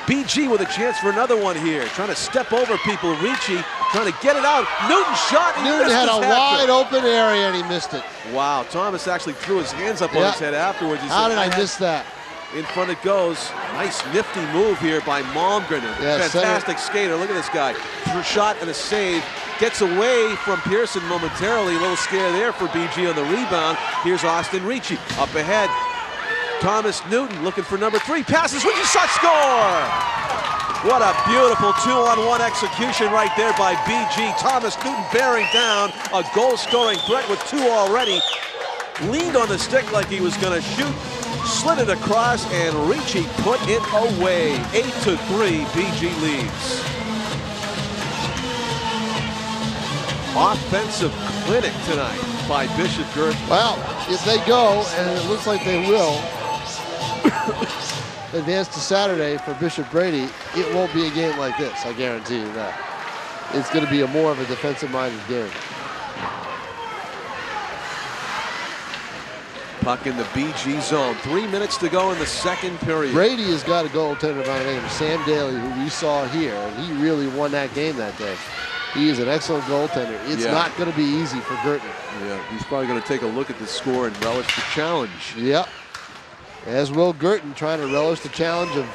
BG with a chance for another one here. Trying to step over people. Ricci trying to get it out. Newton shot. Newton had a wide open area and he missed it. Wow, Thomas actually threw his hands up on his head afterwards. He How said, did I miss that? In front it goes. Nice nifty move here by Malmgren. Fantastic skater. Look at this guy. Shot and a save. Gets away from Pearson momentarily. A little scare there for BG on the rebound. Here's Austin Ricci up ahead. Thomas Newton looking for number 3. Passes. Ricci shot, score! What a beautiful 2-on-1 execution right there by BG. Thomas Newton bearing down a goal-scoring threat with 2 already. Leaned on the stick like he was going to shoot. Slid it across, and Ricci put it away. 8-3, BG leads. Offensive clinic tonight by Bishop Guertin. Well, if they go, and it looks like they will, advance to Saturday for Bishop Brady, it won't be a game like this, I guarantee you that. It's going to be more of a defensive-minded game. Puck in the BG zone. 3 minutes to go in the second period. Brady has got a goaltender by the name of Sam Daly, who we saw here, and he really won that game that day. He is an excellent goaltender. It's not going to be easy for Guertin. Yeah, he's probably going to take a look at the score and relish the challenge. Yep. As will Guertin, trying to relish the challenge of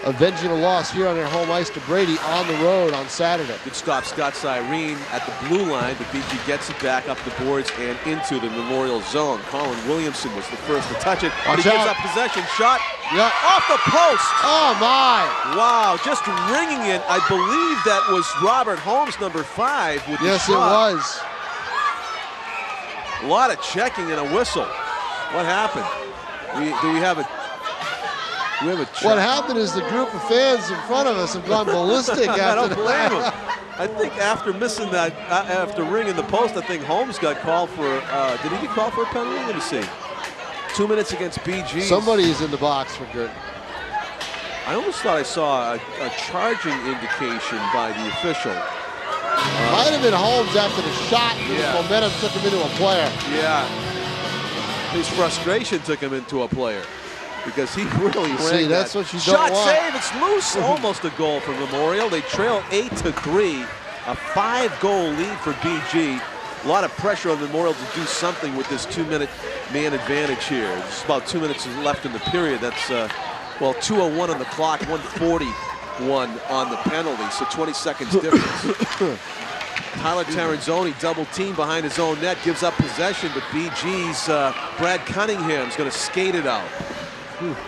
avenging a loss here on their home ice to Brady on the road on Saturday. Good stop, Scott Cyrene at the blue line, but BG gets it back up the boards and into the Memorial zone. Colin Williamson was the first to touch it. He gives up possession. Shot off the post. Oh, my. Wow, just ringing it. I believe that was Robert Holmes, number 5, with the shot. Yes, it was. A lot of checking and a whistle. What happened? Do we have a... What happened is the group of fans in front of us have gone ballistic after I don't blame him. I think after missing that, after ringing the post, I think Holmes got called for, did he get called for a penalty? Let me see. 2 minutes against BG. Somebody is in the box for Guertin. I almost thought I saw a charging indication by the official. Might have been Holmes after the shot. His momentum took him into a player. Yeah. His frustration took him into a player. Because he really See, that's what you don't want. Shot save, it's loose. Almost a goal for Memorial. They trail 8-3. A 5-goal lead for BG. A lot of pressure on Memorial to do something with this 2-minute man advantage here. There's about 2 minutes left in the period. That's, well, 2:01 on the clock, 1:41 on the penalty, so 20 seconds difference. Tyler Terranzoni double team behind his own net, gives up possession, but BG's Brad Cunningham's going to skate it out.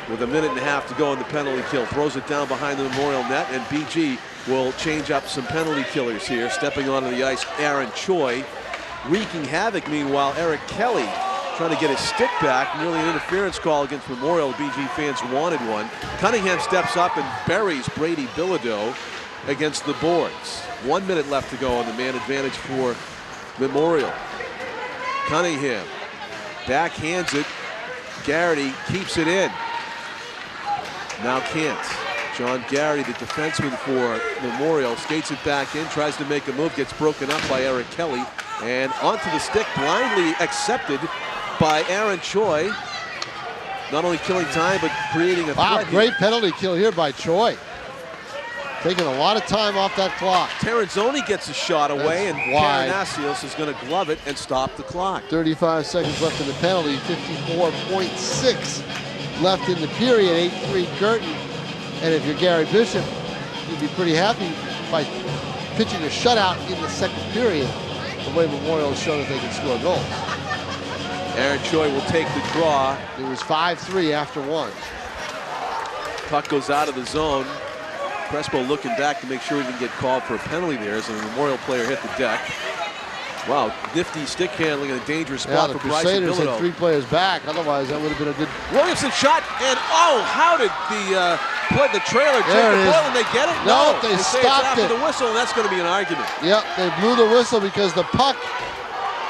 With a minute and a half to go on the penalty kill. Throws it down behind the Memorial net, and BG will change up some penalty killers here. Stepping onto the ice, Aaron Choi. Wreaking havoc, meanwhile, Eric Kelly trying to get his stick back. Nearly an interference call against Memorial. BG fans wanted one. Cunningham steps up and buries Brady Bilodeau against the boards. 1 minute left to go on the man advantage for Memorial. Cunningham backhands it. Garrity keeps it in. Now can't. John Garrity, the defenseman for Memorial, skates it back in, tries to make a move, gets broken up by Eric Kelly, and onto the stick, blindly accepted by Aaron Choi. Not only killing time, but creating a threat. Great penalty kill here by Choi. Taking a lot of time off that clock. Terranzoni gets a shot away, and Paranasios is going to glove it and stop the clock. 35 seconds left in the penalty, 54.6 left in the period, 8-3 Guertin. And if you're Gary Bishop, you'd be pretty happy by pitching a shutout in the second period, the way Memorial has shown that they can score goals. Aaron Choi will take the draw. It was 5-3 after 1. Puck goes out of the zone. Crespo looking back to make sure he didn't get called for a penalty there as a Memorial player hit the deck. Wow, nifty stick handling in a dangerous spot for Bryce Bilodeau. The Crusaders had 3 players back, otherwise that would have been a good... Williamson shot, and how did the trailer take the ball and they get it? No, they stopped it. After the whistle, and that's going to be an argument. Yep, they blew the whistle because the puck...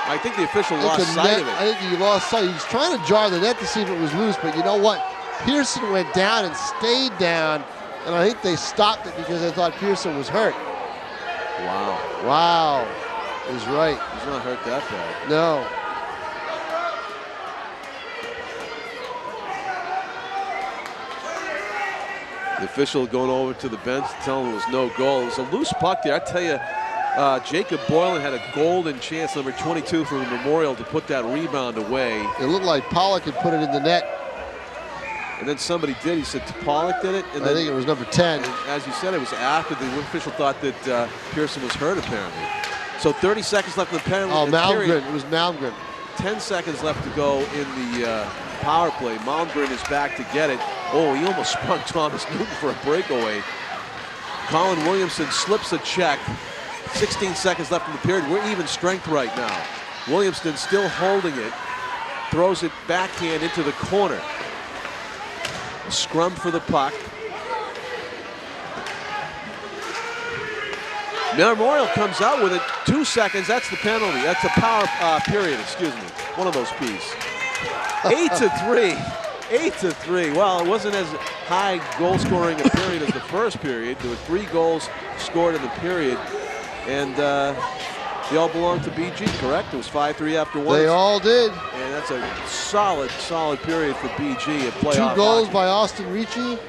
I think the official lost sight of it. I think he lost sight. He was trying to jar the net to see if it was loose, but you know what? Pearson went down and stayed down. And I think they stopped it because they thought Pearson was hurt. Wow. Wow. He's right. He's not hurt that bad. No. The official going over to the bench telling him it was no goal. It was a loose puck there. I tell you, Jacob Boylan had a golden chance, number 22 for Memorial, to put that rebound away. It looked like Pollock had put it in the net. And then somebody did. He said Pollock did it. And I think it was number 10. As you said, it was after the official thought that Pearson was hurt, apparently. So 30 seconds left in the penalty. Oh, Malmgren. It was Malmgren. 10 seconds left to go in the power play. Malmgren is back to get it. Oh, he almost sprung Thomas Newton for a breakaway. Colin Williamson slips a check. 16 seconds left in the period. We're even strength right now. Williamson still holding it. Throws it backhand into the corner. A scrum for the puck. Memorial comes out with it. 2 seconds. That's the penalty. That's a power period. Excuse me. One of those P's. 8-3. 8-3. Well, it wasn't as high goal scoring a period as the first period. There were 3 goals scored in the period, and they all belonged to BG, correct? It was 5-3 after one. They all did. And that's a solid period for BG at playoff. 2 goals hockey. by Austin Ricci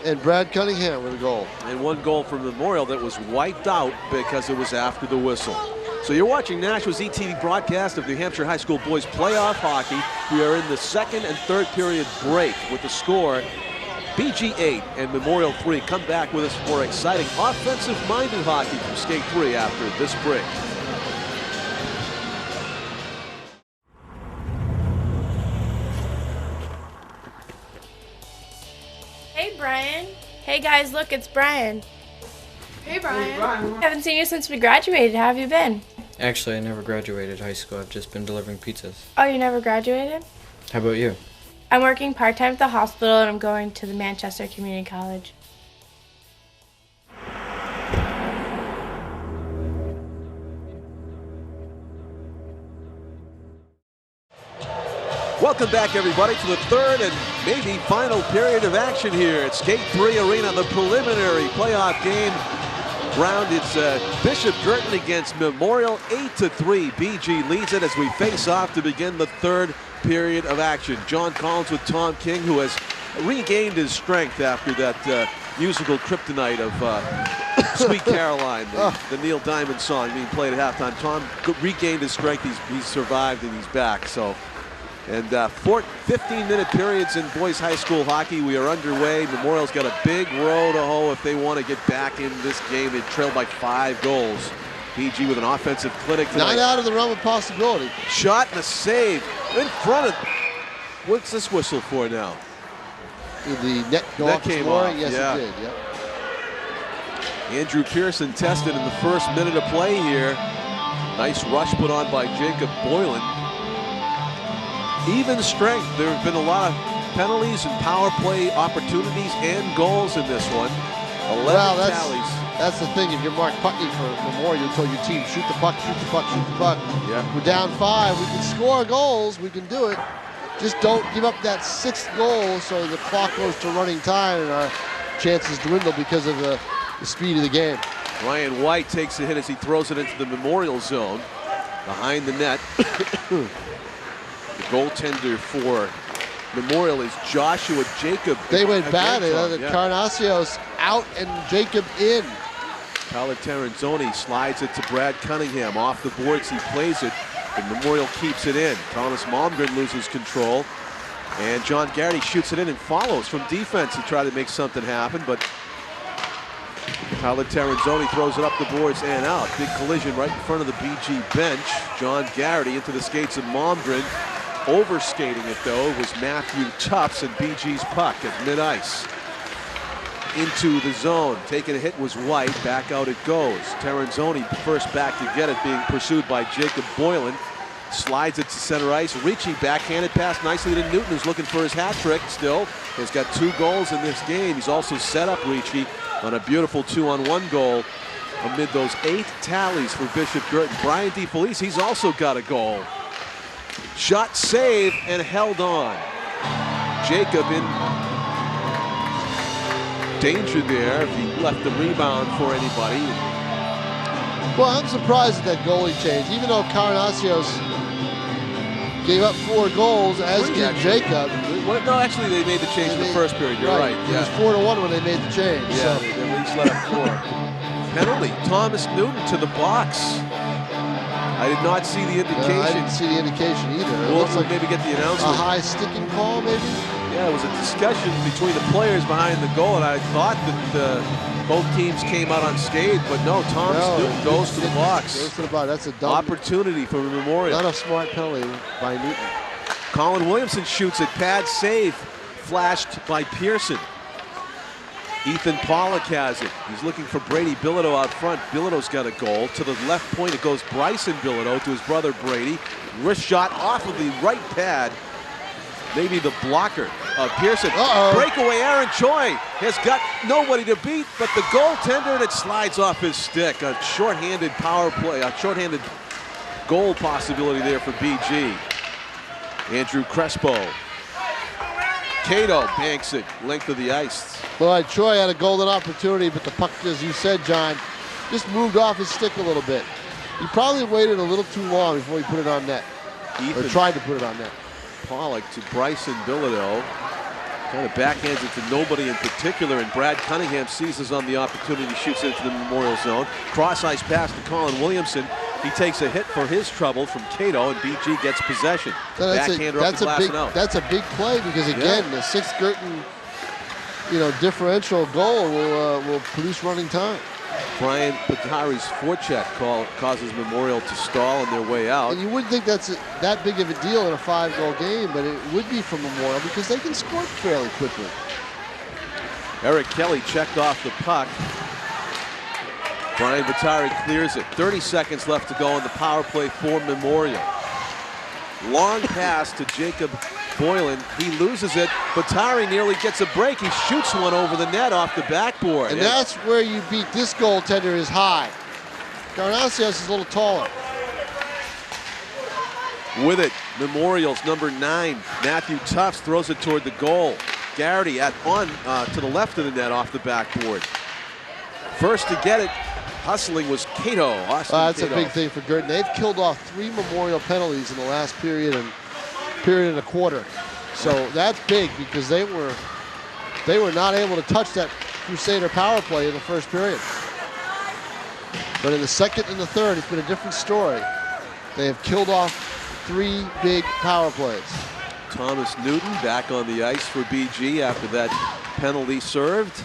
and Brad Cunningham with a goal. And 1 goal from Memorial that was wiped out because it was after the whistle. So you're watching Nashua's ETV broadcast of New Hampshire High School Boys Playoff Hockey. We are in the second and third period break with the score BG 8 and Memorial 3. Come back with us for more exciting offensive-minded hockey from Skate 3 after this break. Hey, Brian. Hey, guys, look, it's Brian. Hey, Brian. I haven't seen you since we graduated. How have you been? Actually, I never graduated high school. I've just been delivering pizzas. Oh, you never graduated? How about you? I'm working part-time at the hospital, and I'm going to the Manchester Community College. Welcome back, everybody, to the third and maybe final period of action here at Skate 3 Arena, the preliminary playoff game round. It's Bishop Guertin against Memorial. 8-3. BG leads it as we face off to begin the third period of action. John Collins with Tom King, who has regained his strength after that musical kryptonite of Sweet Caroline, the Neil Diamond song being played at halftime. Tom regained his strength. He's survived and he's back. So. And 15-minute periods in boys high school hockey. We are underway. Memorial's got a big row to hoe if they want to get back in this game. They trailed by 5 goals. BG with an offensive clinic tonight. Not out of the realm of possibility. Shot and a save in front of. What's this whistle for now? Did the net go That off came this morning? off, Yes, yeah. it did. Yep. Andrew Pearson tested in the first minute of play here. Nice rush put on by Jacob Boylan. Even strength. There have been a lot of penalties and power play opportunities and goals in this one. 11 tallies. That's the thing. If you're Mark Putney for Memorial, you told your team, shoot the puck, shoot the puck, shoot the puck. Yeah. We're down 5. We can score goals. We can do it. Just don't give up that 6th goal so the clock goes to running time and our chances dwindle because of the speed of the game. Ryan White takes a hit as he throws it into the Memorial zone. Behind the net. The goaltender for Memorial is Joshua Jacob. They went bad. They let Yeah. Carnacios out and Jacob in. Tyler Terranzoni slides it to Brad Cunningham. Off the boards, he plays it. And Memorial keeps it in. Thomas Malmgren loses control. And John Garrity shoots it in and follows from defense to try to make something happen. But Tyler Terranzoni throws it up the boards and out. Big collision right in front of the BG bench. John Garrity into the skates of Malmgren. Overskating it, though, was Matthew Tufts, and BG's puck at mid-ice. Into the zone. Taking a hit was White. Back out it goes. Terranzoni first back to get it, being pursued by Jacob Boylan. Slides it to center ice. Ricci backhanded pass nicely to Newton, who's looking for his hat trick still. Has got 2 goals in this game. He's also set up Ricci on a beautiful 2-on-1 goal amid those 8 tallies for Bishop Guertin. Brian DeFelice, he's also got a goal. Shot, save, and held on. Jacob in danger there if he left the rebound for anybody. Well, I'm surprised at that goalie change. Even though Carnacios gave up 4 goals, as did Jacob. No, actually, they made the change in the first period. You're right. It was 4-1 when they made the change. Yeah, So. they at least let up 4. penalty. Thomas Newton to the box. I did not see the indication. I didn't see the indication either. It We'll looks like maybe get the a announcement. high sticking call, maybe? Yeah, it was a discussion between the players behind the goal, and I thought that both teams came out unscathed, but no, Thomas Newton goes to the box. Goes to the box. That's a dumb opportunity for Memorial. Not a smart penalty by Newton. Colin Williamson shoots it. Pad save. Flashed by Pearson. Ethan Pollock has it. He's looking for Brady Bilodeau out front. Bilodeau's got a goal. To the left point, it goes Bryson Bilodeau to his brother Brady. Wrist shot off of the right pad. Maybe the blocker of Pearson. Breakaway. Aaron Choi has got nobody to beat but the goaltender, and it slides off his stick. A shorthanded power play, a shorthanded goal possibility there for BG. Andrew Crespo. Caito banks it, length of the ice. Boy, Choi had a golden opportunity, but the puck, as you said, John, just moved off his stick a little bit. He probably waited a little too long before he put it on net, or tried to put it on net. Pollock to Bryson Bilodeau. Kind of backhands it to nobody in particular, and Brad Cunningham seizes on the opportunity, shoots into the Memorial zone. Cross-ice pass to Colin Williamson. He takes a hit for his trouble from Caito, and BG gets possession. Backhander up the glass and out. That's a big play because, again, the 6th Guertin, differential goal will produce running time. Brian Patari's forecheck causes Memorial to stall on their way out. And you wouldn't think that's that big of a deal in a 5-goal game, but it would be for Memorial because they can score fairly quickly. Eric Kelly checked off the puck. Brian Patari clears it. 30 seconds left to go on the power play for Memorial. Long pass to Jacob Boylan. He loses it. Patari nearly gets a break. He shoots one over the net off the backboard. And that's where you beat this goaltender is high. Garnasios is a little taller. With it, Memorial's number 9, Matthew Tufts, throws it toward the goal. Garrity to the left of the net off the backboard. First to get it, hustling, was Caito. That's a big thing for Guertin. They've killed off 3 Memorial penalties in the last period and a quarter. So that's big because they were not able to touch that Crusader power play in the first period. But in the second and the third, it's been a different story. They have killed off 3 big power plays. Thomas Newton back on the ice for BG after that penalty served.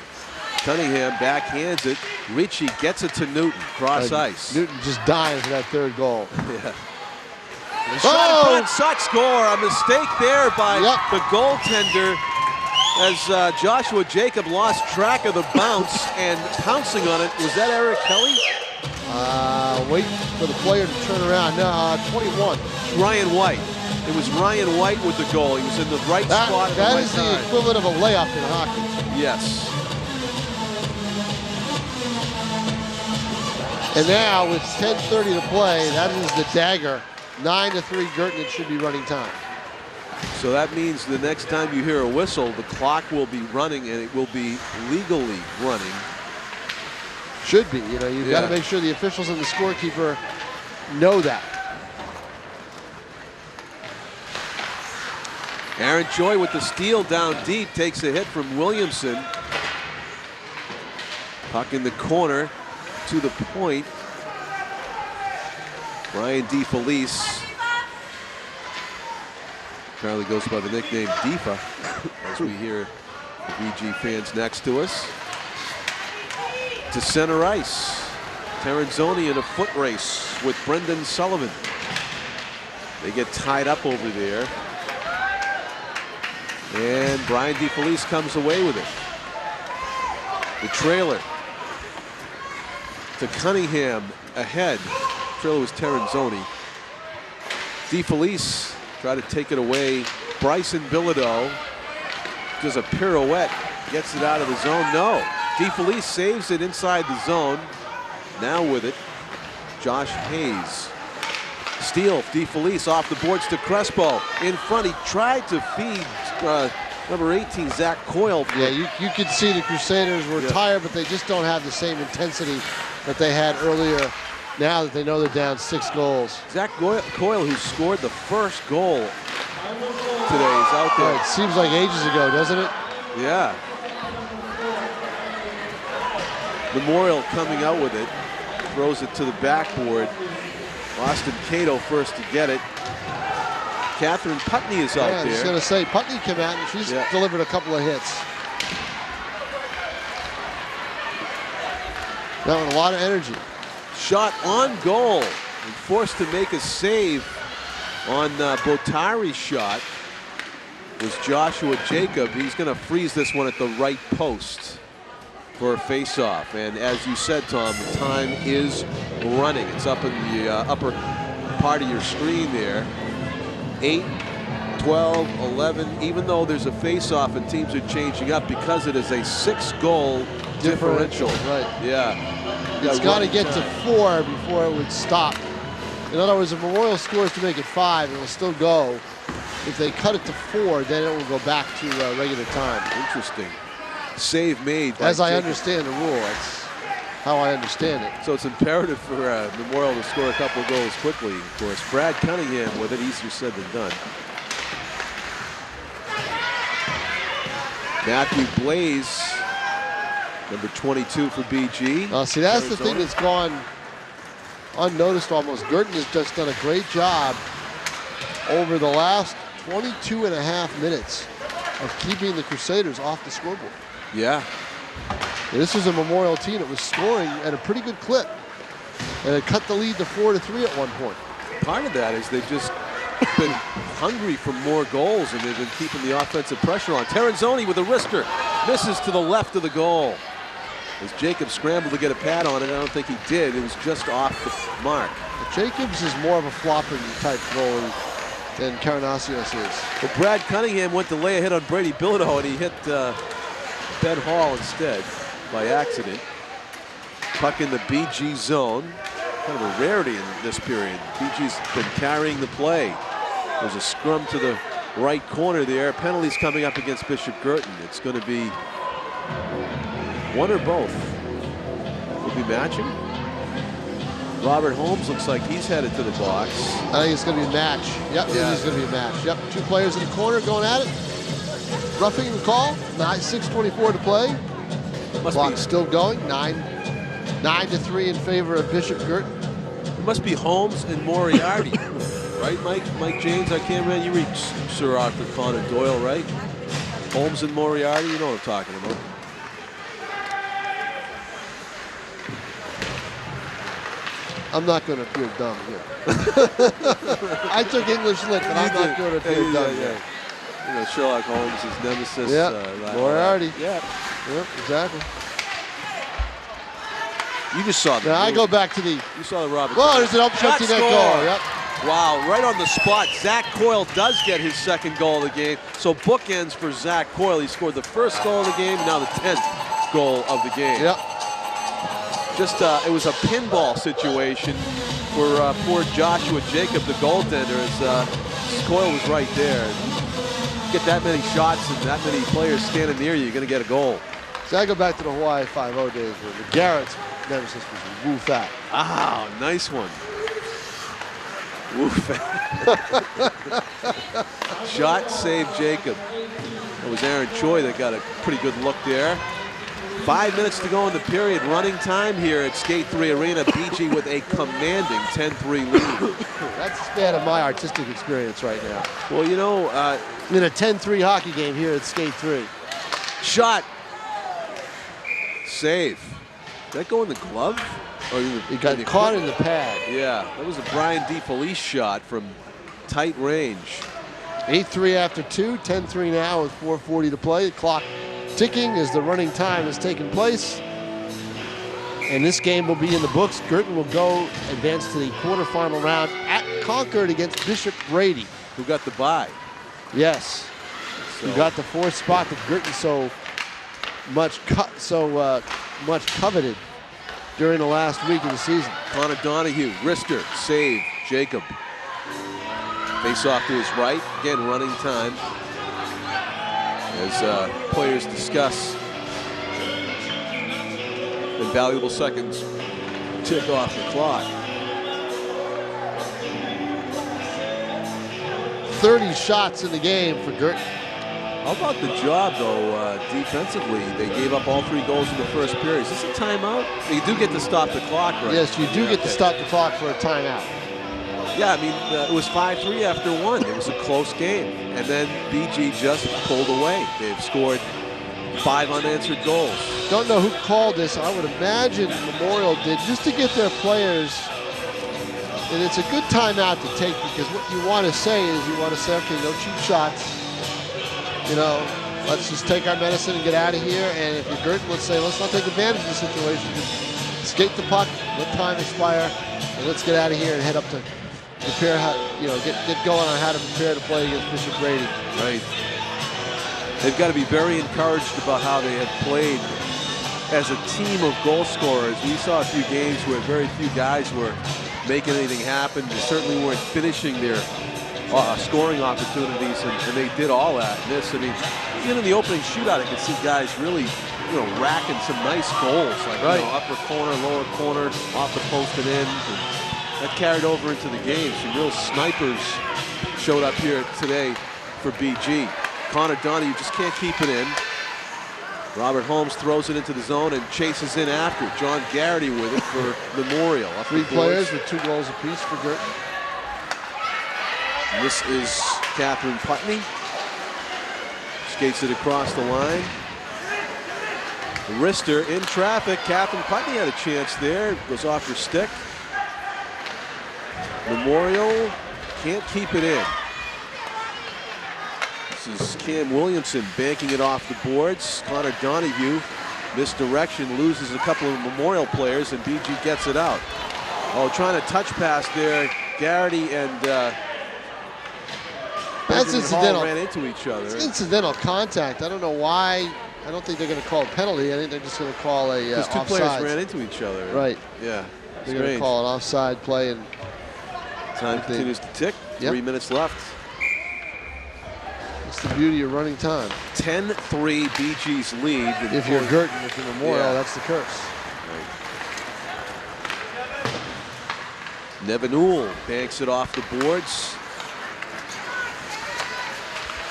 Cunningham backhands it. Ricci gets it to Newton, cross ice. Newton just dying for that 3rd goal. Yeah. Shot score. A mistake there by the goaltender as Joshua Jacob lost track of the bounce and pouncing on it. Was that Eric Kelly? Wait for the player to turn around. No, 21. Ryan White. It was Ryan White with the goal. He was in the right spot at the right time. That is the equivalent of a layup in hockey. Yes. And now with 10:30 to play, that is the dagger. 9-3 Guertin, it should be running time. So that means the next time you hear a whistle, the clock will be running and it will be legally running. Should be. You've got to make sure the officials and the scorekeeper know that. Aaron Choi with the steal down deep, takes a hit from Williamson. Puck in the corner to the point. Brian DeFelice apparently goes by the nickname Defa as we hear the BG fans next to us. To center ice. Terranzoni in a foot race with Brendan Sullivan. They get tied up over there. And Brian DeFelice comes away with it. The trailer to Cunningham ahead. Trailer was Terranzoni. DeFelice tried to take it away. Bryson Bilodeau does a pirouette, gets it out of the zone. No, DeFelice saves it inside the zone. Now with it, Josh Hayes. Steal, DeFelice off the boards to Crespo. In front, he tried to feed number 18, Zach Coyle. Yeah, you could see the Crusaders were tired, but they just don't have the same intensity that they had earlier now that they know they're down 6 goals. Zach Coyle, who scored the first goal today, is out there. It seems like ages ago, doesn't it? Yeah. Memorial coming out with it. Throws it to the backboard. Austin Caito first to get it. Catherine Putney is out I was there. going to say, Putney came out and she's delivered a couple of hits. That one, a lot of energy. Shot on goal. And forced to make a save on Botari's shot was Joshua Jacob. He's going to freeze this one at the right post for a face-off. And as you said, Tom, the time is running. It's up in the upper part of your screen there. 8, 12, 11. Even though there's a face-off and teams are changing up, because it is a 6-goal differential. Right. Yeah. It's got to get to 4 before it would stop. In other words, if Memorial scores to make it 5, it will still go. If they cut it to 4, then it will go back to regular time. Interesting. Save made. As I understand the rule, that's how I understand it. So it's imperative for Memorial to score a couple of goals quickly, of course. Brad Cunningham with it, easier said than done. Matthew Blaze, number 22 for BG. See, that's the thing that's gone unnoticed almost. Guertin has just done a great job over the last 22.5 minutes of keeping the Crusaders off the scoreboard. Yeah. And this was a Memorial team that was scoring at a pretty good clip, and it cut the lead to 4-3 at one point. Part of that is they've just been hungry for more goals, and they've been keeping the offensive pressure on. Terranzoni with a wrister, misses to the left of the goal. As Jacob scrambled to get a pad on it, I don't think he did. It was just off the mark. Jacobs is more of a flopping type goalie than Carnacios is. Well, Brad Cunningham went to lay a hit on Brady Bilodeau, and he hit Ben Hall instead by accident. Puck in the BG zone. Kind of a rarity in this period. BG's been carrying the play. There's a scrum to the right corner there. Penalties coming up against Bishop Guertin. It's going to be one or both. Will be matching. Robert Holmes looks like he's headed to the box. I think it's going to be a match. Yep, Yeah. It's going to be a match. Yep, 2 players in the corner going at it. Roughing the call. 6:24 to play. Clock still going. 9-3 in favor of Bishop Guertin. It must be Holmes and Moriarty, right, Mike James? I can't remember. You read Sir Arthur Conan Doyle, right? Holmes and Moriarty. You know what I'm talking about. I'm not going to appear dumb here. I took English lit, but I'm not going to appear dumb here. You know, Sherlock Holmes' nemesis. Yeah, Moriarty. Yeah. Yep, exactly. You just saw the. Now I go back to the. You saw the Robert. Well, there's an empty net goal. Yep. Wow, right on the spot. Zach Coyle does get his 2nd goal of the game. So bookends for Zach Coyle. He scored the 1st goal of the game, now the 10th goal of the game. Yep. Just it was a pinball situation for poor Joshua Jacob, the goaltender, as Coyle was right there. You get that many shots and that many players standing near you, you're going to get a goal. So I go back to the Hawaii 5-0 days where the Garrett's nemesis was Woo Fat. Ah, nice one. Woo Fat. Shot saved Jacob. It was Aaron Choi that got a pretty good look there. 5 minutes to go in the period. Running time here at Skate 3 Arena. BG with a commanding 10-3 lead. That's the span of my artistic experience right now. Well, you know, in a 10-3 hockey game here at Skate 3. Shot. Save. Did that go in the glove? Or He got caught in the pad. Yeah, that was a Brian DeFelice shot from tight range. 8-3 after 2, 10-3 now with 4:40 to play. The clock ticking as the running time has taken place. And this game will be in the books. Guertin will go advance to the quarterfinal round at Concord against Bishop Brady. Who got the bye? Yes. So. Who got the 4th spot that Guertin so much coveted during the last week of the season. Connor Donahue, wrister, save, Jacob. Face off to his right, again running time. As players discuss, and valuable seconds tick off the clock. 30 shots in the game for Guertin. How about the job, though, defensively? They gave up all 3 goals in the first period. Is this a timeout? You do get to stop the clock, right? Yes, you do get to stop the clock for a timeout. Yeah, I mean, it was 5-3 after 1. It was a close game. And then BG just pulled away. They've scored 5 unanswered goals. Don't know who called this. I would imagine Memorial did, just to get their players. And it's a good timeout to take, because what you want to say is you want to say, okay, no cheap shots. You know, let's just take our medicine and get out of here. And if you're Guertin, let's say, let's not take advantage of the situation. Just skate the puck, let time expire, and let's get out of here and head up to prepare how, you know, get going on how to prepare to play against Bishop Guertin. Right. They've got to be very encouraged about how they have played as a team of goal scorers. We saw a few games where very few guys were making anything happen. They certainly weren't finishing their scoring opportunities, and they did all that. And this, I mean, even in the opening shootout, I could see guys really, you know, racking some nice goals, like, you know, upper corner, lower corner, off the post and in. And that carried over into the game. Some real snipers showed up here today for BG. Connor Donahue just can't keep it in. Robert Holmes throws it into the zone and chases in after. John Garrity with it for Memorial. 3 players with 2 goals apiece for Guertin. This is Catherine Putney. Skates it across the line. Wrister in traffic. Catherine Putney had a chance there. Goes off her stick. Memorial can't keep it in. This is Cam Williamson banking it off the boards. Connor Donahue, misdirection, loses a couple of Memorial players, and BG gets it out. Oh, trying to touch pass there. Garrity and that's incidental. Hall ran into each other. It's incidental contact. I don't know why. I don't think they're going to call a penalty. I think they're just going to call a Because 2 offsides. players ran into each other. Right. Yeah. They're going to call an offside play. And time continues to tick. 3 minutes left. It's the beauty of running time. 10-3 BG's lead. If you're Guertin, if you're Memorial, that's the curse. Right. Nevin Uhl banks it off the boards.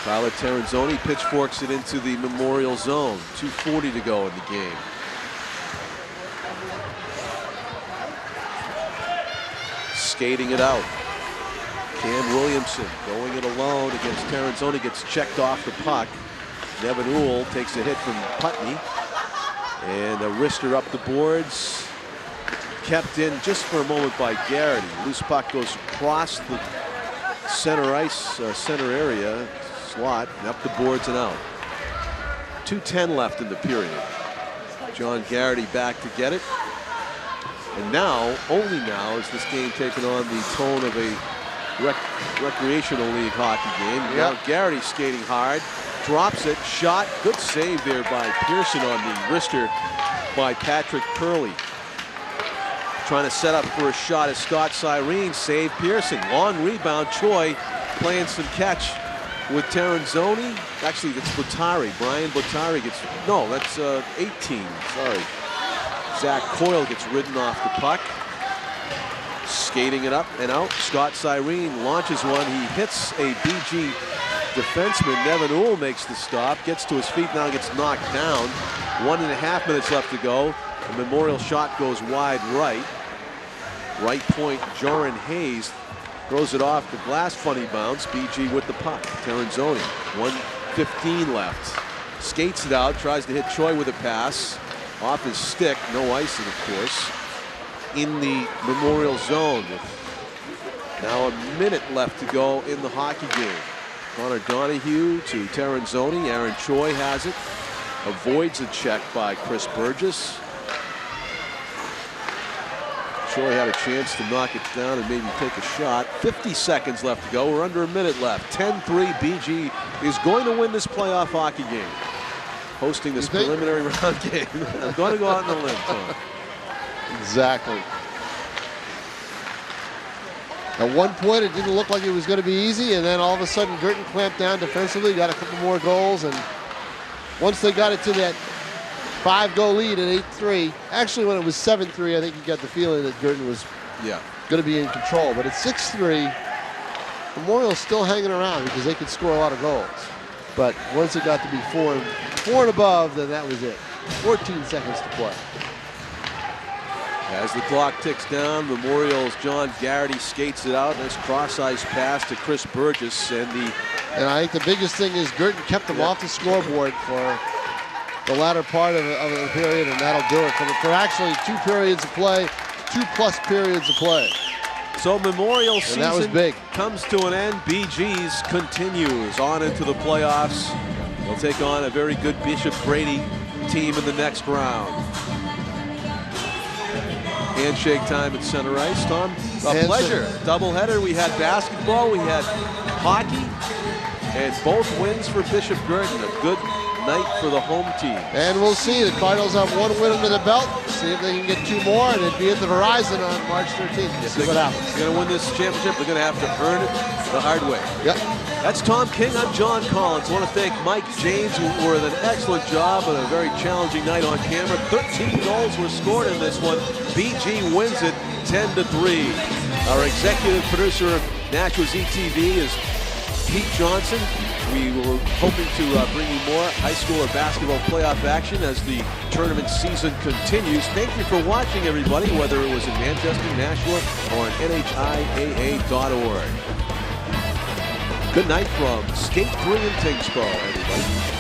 Tyler Terranzoni pitchforks it into the Memorial zone. 2:40 to go in the game. Skating it out. Cam Williamson going it alone against Terranzoni, gets checked off the puck. Nevin Uhl takes a hit from Putney. And a wrister up the boards. Kept in just for a moment by Garrity. Loose puck goes across the center ice, center area slot, and up the boards and out. 2:10 left in the period. John Garrity back to get it. And now, only now, is this game taking on the tone of a recreational league hockey game. Now Garrity skating hard, drops it, shot, good save there by Pearson on the wrister by Patrick Curley. Trying to set up for a shot as Scott Cyrene, save Pearson. Long rebound, Choi playing some catch with Terranzoni. Actually, that's Bottari. Brian Bottari gets, no, that's 18, sorry. Zach Coyle gets ridden off the puck. Skating it up and out. Scott Cyrene launches one. He hits a BG defenseman. Nevin Uhl makes the stop, gets to his feet, now gets knocked down. 1.5 minutes left to go. The Memorial shot goes wide right. Right point, Joran Hayes throws it off the glass, funny bounce. BG with the puck. Terranzoni, 1:15 left. Skates it out, tries to hit Choi with a pass. Off his stick, no icing, of course. In the Memorial zone. Now a minute left to go in the hockey game. Connor Donahue to Terranzoni. Aaron Choi has it. Avoids a check by Chris Burgess. Choi had a chance to knock it down and maybe take a shot. 50 seconds left to go. We're under a minute left. 10-3. BG is going to win this playoff hockey game. Hosting this preliminary round game. I'm going to go out on a limb, Tom. Exactly. At one point, it didn't look like it was going to be easy, and then all of a sudden, Guertin clamped down defensively, got a couple more goals, and once they got it to that 5-goal lead at 8-3, actually when it was 7-3, I think you got the feeling that Guertin was going to be in control. But at 6-3, Memorial's still hanging around because they could score a lot of goals. But once it got to be four and above, then that was it. 14 seconds to play. As the clock ticks down, Memorial's John Garrity skates it out. Nice cross-ice pass to Chris Burgess. And I think the biggest thing is Guertin kept them off the scoreboard for the latter part of the period, and that'll do it for actually 2 periods of play, 2+ periods of play. So Memorial season that was big. Comes to an end. BG's continues on into the playoffs. They'll take on a very good Bishop Brady team in the next round. Handshake time at center ice, Tom. A pleasure. Doubleheader. We had basketball, we had hockey, and both wins for Bishop Guertin. A good night for the home team. And we'll see. The Cardinals have 1 win under the belt. See if they can get 2 more, and it'd be at the Verizon on March 13th. See what happens. They're going to win this championship. They're going to have to earn it the hard way. Yep. That's Tom King. I'm John Collins. I want to thank Mike James, who did an excellent job on a very challenging night on camera. 13 goals were scored in this one. BG wins it 10-3. Our executive producer of Nashua ZTV is Pete Johnson. We were hoping to bring you more high school or basketball playoff action as the tournament season continues. Thank you for watching, everybody, whether it was in Manchester, Nashua, or on NHIAA.org. Good night from Skate 3 in Tyngsborough, everybody.